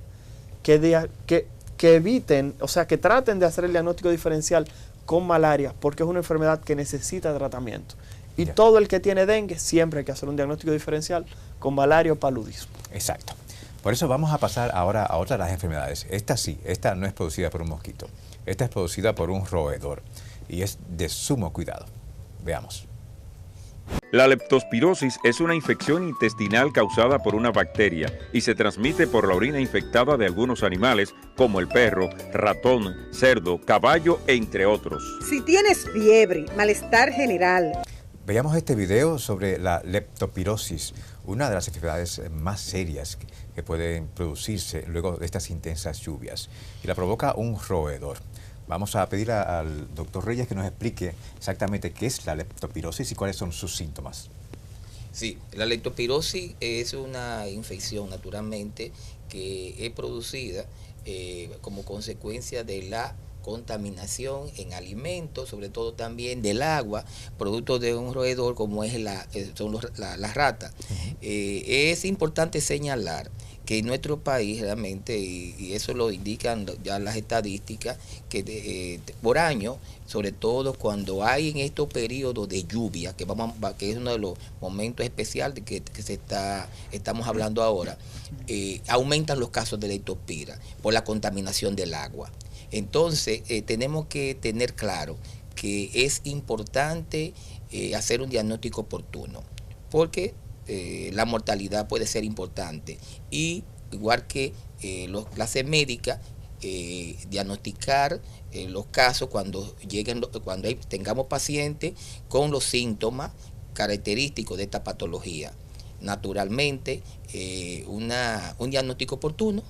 que eviten, o sea, que traten de hacer el diagnóstico diferencial con malaria, porque es una enfermedad que necesita tratamiento. Y todo el que tiene dengue, siempre hay que hacer un diagnóstico diferencial con malaria o paludismo. Exacto. Por eso vamos a pasar ahora a otra de las enfermedades. Esta sí, esta no es producida por un mosquito. Esta es producida por un roedor y es de sumo cuidado. Veamos. La leptospirosis es una infección intestinal causada por una bacteria y se transmite por la orina infectada de algunos animales como el perro, ratón, cerdo, caballo, entre otros. Si tienes fiebre, malestar general. Veamos este video sobre la leptospirosis, una de las enfermedades más serias que pueden producirse luego de estas intensas lluvias y la provoca un roedor. Vamos a pedir al doctor Reyes que nos explique exactamente qué es la leptospirosis y cuáles son sus síntomas. Sí, la leptospirosis es una infección naturalmente que es producida como consecuencia de la contaminación en alimentos, sobre todo también del agua, producto de un roedor como es las ratas. Es importante señalar que en nuestro país realmente, y eso lo indican ya las estadísticas, que por año, sobre todo cuando hay en estos periodos de lluvia, que es uno de los momentos especiales que estamos hablando ahora, aumentan los casos de leptospira por la contaminación del agua. Entonces, tenemos que tener claro que es importante hacer un diagnóstico oportuno, porque la mortalidad puede ser importante. Y igual que las clases médicas, diagnosticar los casos cuando tengamos pacientes con los síntomas característicos de esta patología. Naturalmente, un diagnóstico oportuno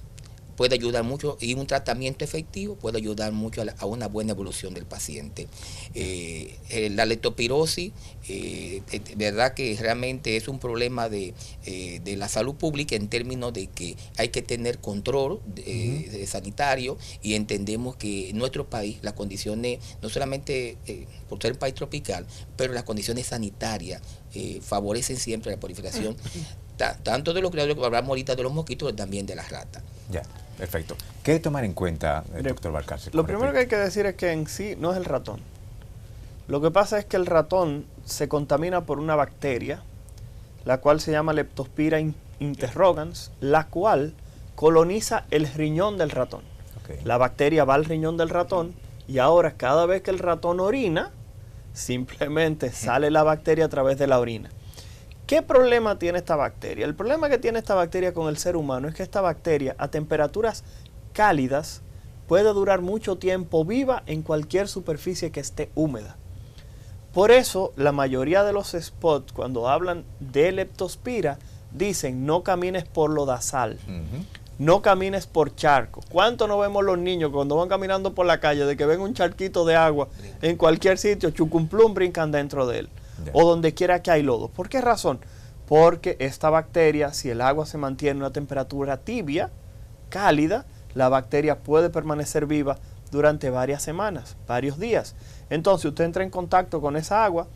puede ayudar mucho, y un tratamiento efectivo puede ayudar mucho a una buena evolución del paciente. La leptospirosis, verdad que realmente es un problema de la salud pública, en términos de que hay que tener control sanitario, y entendemos que en nuestro país las condiciones, no solamente por ser un país tropical, pero las condiciones sanitarias favorecen siempre la proliferación tanto de los criaderos, que hablamos ahorita de los mosquitos, pero también de las ratas. Ya, perfecto. ¿Qué tomar en cuenta, doctor Valcárcel? Lo primero que hay que decir es que en sí no es el ratón. Lo que pasa es que el ratón se contamina por una bacteria, la cual se llama Leptospira interrogans, la cual coloniza el riñón del ratón. La bacteria va al riñón del ratón, y ahora cada vez que el ratón orina, simplemente sale la bacteria a través de la orina. ¿Qué problema tiene esta bacteria? El problema que tiene esta bacteria con el ser humano es que esta bacteria, a temperaturas cálidas, puede durar mucho tiempo viva en cualquier superficie que esté húmeda. Por eso, la mayoría de los spots, cuando hablan de leptospira, dicen: no camines por lodazal, no camines por charco. ¿Cuánto no vemos los niños cuando van caminando por la calle, de que ven un charquito de agua en cualquier sitio, chucumplum, brincan dentro de él? O donde quiera que hay lodo. ¿Por qué razón? Porque esta bacteria, si el agua se mantiene a una temperatura tibia, cálida, la bacteria puede permanecer viva durante varias semanas, varios días. Entonces, usted entra en contacto con esa agua,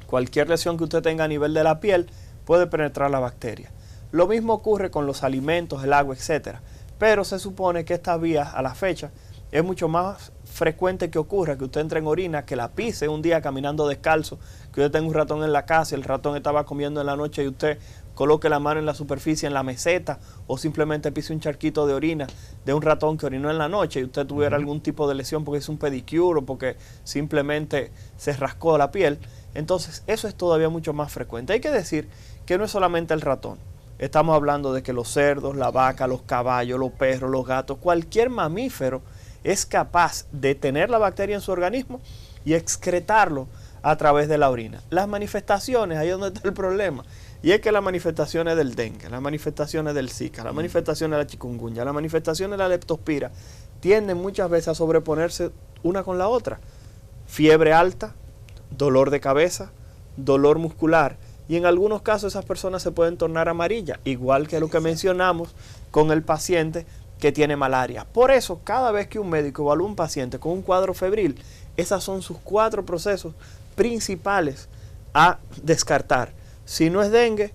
cualquier lesión que usted tenga a nivel de la piel puede penetrar la bacteria. Lo mismo ocurre con los alimentos, el agua, etc. Pero se supone que esta vía, a la fecha, es mucho más frecuente que ocurra que usted entre en orina, que la pise un día caminando descalzo, que usted tenga un ratón en la casa y el ratón estaba comiendo en la noche y usted coloque la mano en la superficie, en la meseta, o simplemente pise un charquito de orina de un ratón que orinó en la noche y usted tuviera algún tipo de lesión porque hizo un pedicure o porque simplemente se rascó la piel. Entonces eso es todavía mucho más frecuente. Hay que decir que no es solamente el ratón. Estamos hablando de que los cerdos, la vaca, los caballos, los perros, los gatos, cualquier mamífero es capaz de tener la bacteria en su organismo y excretarlo a través de la orina. Las manifestaciones, ahí es donde está el problema, y es que las manifestaciones del dengue, las manifestaciones del Zika, las manifestaciones de la chikungunya, las manifestaciones de la leptospira tienden muchas veces a sobreponerse una con la otra. Fiebre alta, dolor de cabeza, dolor muscular, y en algunos casos esas personas se pueden tornar amarillas, igual que lo que mencionamos con el paciente que tiene malaria. Por eso, cada vez que un médico evalúa a un paciente con un cuadro febril, esos son sus 4 procesos principales a descartar. Si no es dengue,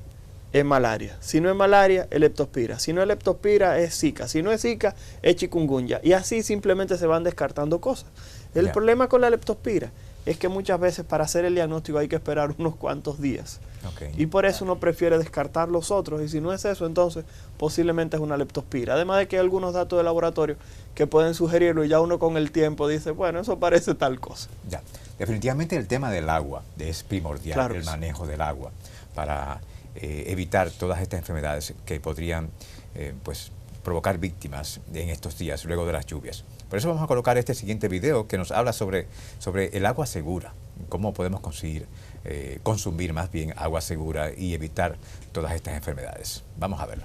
es malaria. Si no es malaria, es leptospira. Si no es leptospira, es Zika. Si no es Zika, es chikungunya. Y así simplemente se van descartando cosas. El problema con la leptospira es que muchas veces para hacer el diagnóstico hay que esperar unos cuantos días. Y por eso uno prefiere descartar los otros, y si no es eso, entonces posiblemente es una leptospira. Además de que hay algunos datos de laboratorio que pueden sugerirlo, y ya uno con el tiempo dice, bueno, eso parece tal cosa. Ya, definitivamente el tema del agua es primordial, claro, el manejo del agua para evitar todas estas enfermedades que podrían pues provocar víctimas en estos días luego de las lluvias. Por eso vamos a colocar este siguiente video que nos habla sobre el agua segura, cómo podemos consumir más bien agua segura y evitar todas estas enfermedades. Vamos a verlo.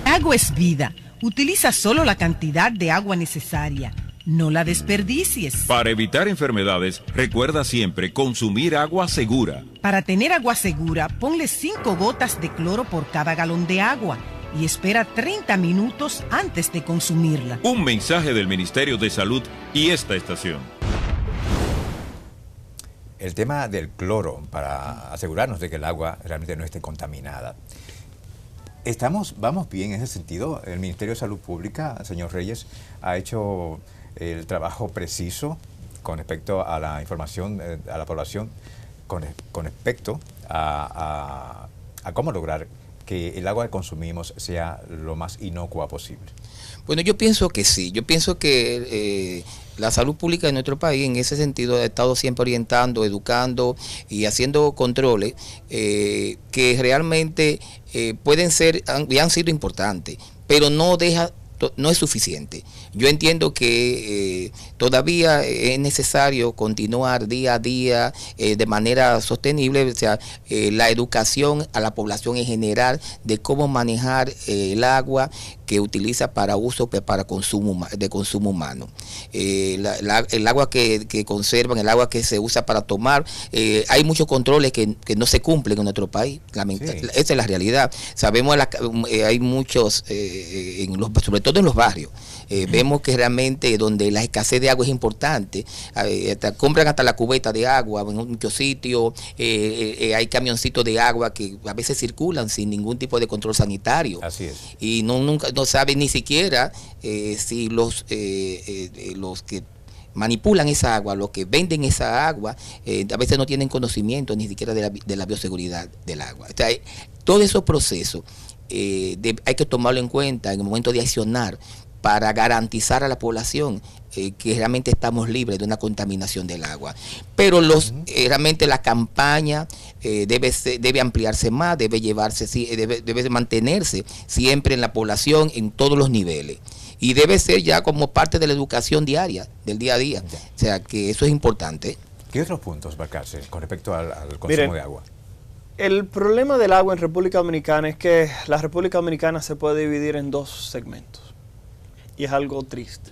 Agua es vida. Utiliza solo la cantidad de agua necesaria. No la desperdicies. Para evitar enfermedades, recuerda siempre consumir agua segura. Para tener agua segura, ponle 5 gotas de cloro por cada galón de agua y espera 30 minutos antes de consumirla. Un mensaje del Ministerio de Salud y esta estación. El tema del cloro, para asegurarnos de que el agua realmente no esté contaminada. ¿Vamos bien en ese sentido? El Ministerio de Salud Pública, señor Reyes, ha hecho el trabajo preciso con respecto a la información a la población, con respecto a cómo lograr que el agua que consumimos sea lo más inocua posible. Bueno, yo pienso que sí. Yo pienso que la salud pública de nuestro país en ese sentido ha estado siempre orientando, educando y haciendo controles que realmente pueden ser y han sido importantes, pero no es suficiente. Yo entiendo que todavía es necesario continuar día a día de manera sostenible, o sea, la educación a la población en general de cómo manejar el agua que utiliza para uso para consumo humano. El agua que conservan, el agua que se usa para tomar, hay muchos controles que no se cumplen en nuestro país. Esa es la realidad. Sabemos hay muchos, sobre todo en los barrios, vemos que realmente donde la escasez de agua es importante, compran hasta la cubeta de agua en muchos sitios, hay camioncitos de agua que a veces circulan sin ningún tipo de control sanitario. Así es. Y nunca no saben ni siquiera si los que manipulan esa agua, los que venden esa agua, a veces no tienen conocimiento ni siquiera de la bioseguridad del agua. O sea, todos esos procesos hay que tomarlo en cuenta en el momento de accionar para garantizar a la población que realmente estamos libres de una contaminación del agua. Pero realmente la campaña debe ampliarse más, debe mantenerse siempre en la población en todos los niveles. Y debe ser ya como parte de la educación diaria, del día a día. O sea, que eso es importante. ¿Qué otros puntos, Balcarce, con respecto al consumo de agua? El problema del agua en República Dominicana es que la República Dominicana se puede dividir en dos segmentos. Y es algo triste.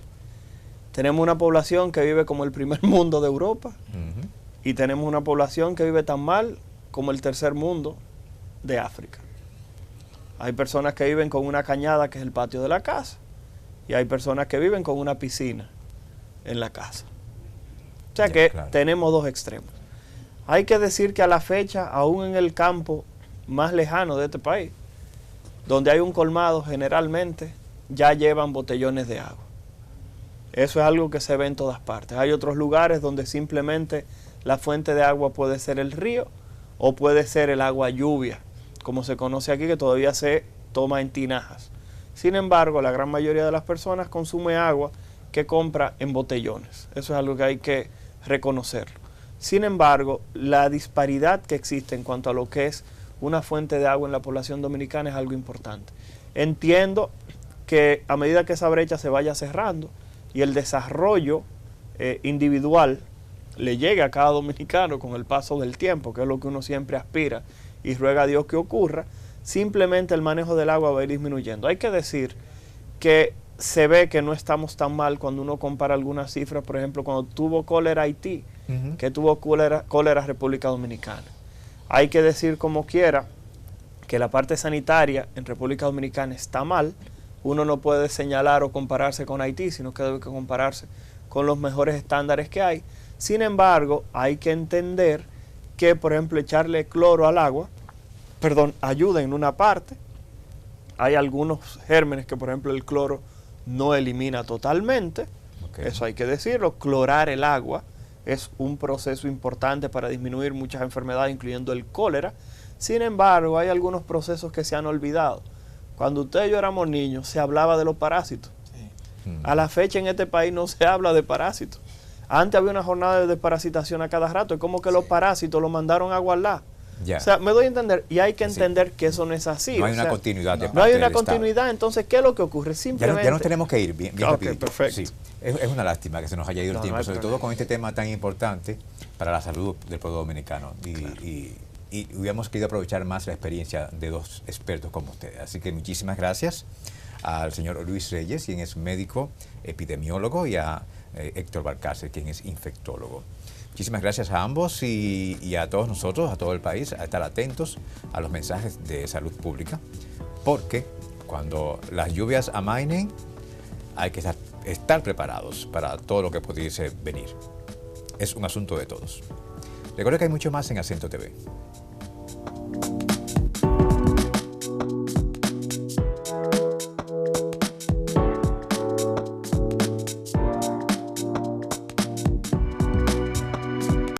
Tenemos una población que vive como el primer mundo de Europa y tenemos una población que vive tan mal como el tercer mundo de África. Hay personas que viven con una cañada que es el patio de la casa y hay personas que viven con una piscina en la casa. O sea que tenemos dos extremos. Hay que decir que a la fecha, aún en el campo más lejano de este país, donde hay un colmado generalmente, ya llevan botellones de agua. Eso es algo que se ve en todas partes. Hay otros lugares donde simplemente la fuente de agua puede ser el río o puede ser el agua lluvia, como se conoce aquí, que todavía se toma en tinajas. Sin embargo, la gran mayoría de las personas consume agua que compra en botellones. Eso es algo que hay que reconocerlo. Sin embargo, la disparidad que existe en cuanto a lo que es una fuente de agua en la población dominicana es algo importante. Entiendo que a medida que esa brecha se vaya cerrando y el desarrollo individual le llegue a cada dominicano con el paso del tiempo, que es lo que uno siempre aspira y ruega a Dios que ocurra, simplemente el manejo del agua va a ir disminuyendo. Hay que decir que se ve que no estamos tan mal cuando uno compara algunas cifras, por ejemplo, cuando tuvo cólera Haití, que tuvo cólera República Dominicana. Hay que decir como quiera que la parte sanitaria en República Dominicana está mal. Uno no puede señalar o compararse con Haití, sino que debe compararse con los mejores estándares que hay. Sin embargo, hay que entender que, por ejemplo, echarle cloro al agua, ayuda en una parte. Hay algunos gérmenes que, por ejemplo, el cloro no elimina totalmente. Eso hay que decirlo. Clorar el agua es un proceso importante para disminuir muchas enfermedades, incluyendo el cólera. Sin embargo, hay algunos procesos que se han olvidado. Cuando usted y yo éramos niños, se hablaba de los parásitos. A la fecha en este país no se habla de parásitos. Antes había una jornada de desparasitación a cada rato. Es como que los parásitos los mandaron a guardar. O sea, me doy a entender. Y hay que entender que eso no es así. No hay una continuidad de parte No hay una del continuidad. Entonces, ¿qué es lo que ocurre? Simplemente... Ya nos tenemos que ir bien rapidito. Perfecto. Sí. Es una lástima que se nos haya ido el tiempo, sobre todo con este tema tan importante para la salud del pueblo dominicano. Y hubiéramos querido aprovechar más la experiencia de dos expertos como ustedes. Así que muchísimas gracias al señor Luis Reyes, quien es médico epidemiólogo, y a Héctor Balcarce, quien es infectólogo. Muchísimas gracias a ambos y a todos nosotros, a todo el país, a estar atentos a los mensajes de salud pública, porque Cuando las lluvias amainen, hay que estar preparados para todo lo que pudiese venir. Es un asunto de todos. Recuerda que hay mucho más en Acento TV.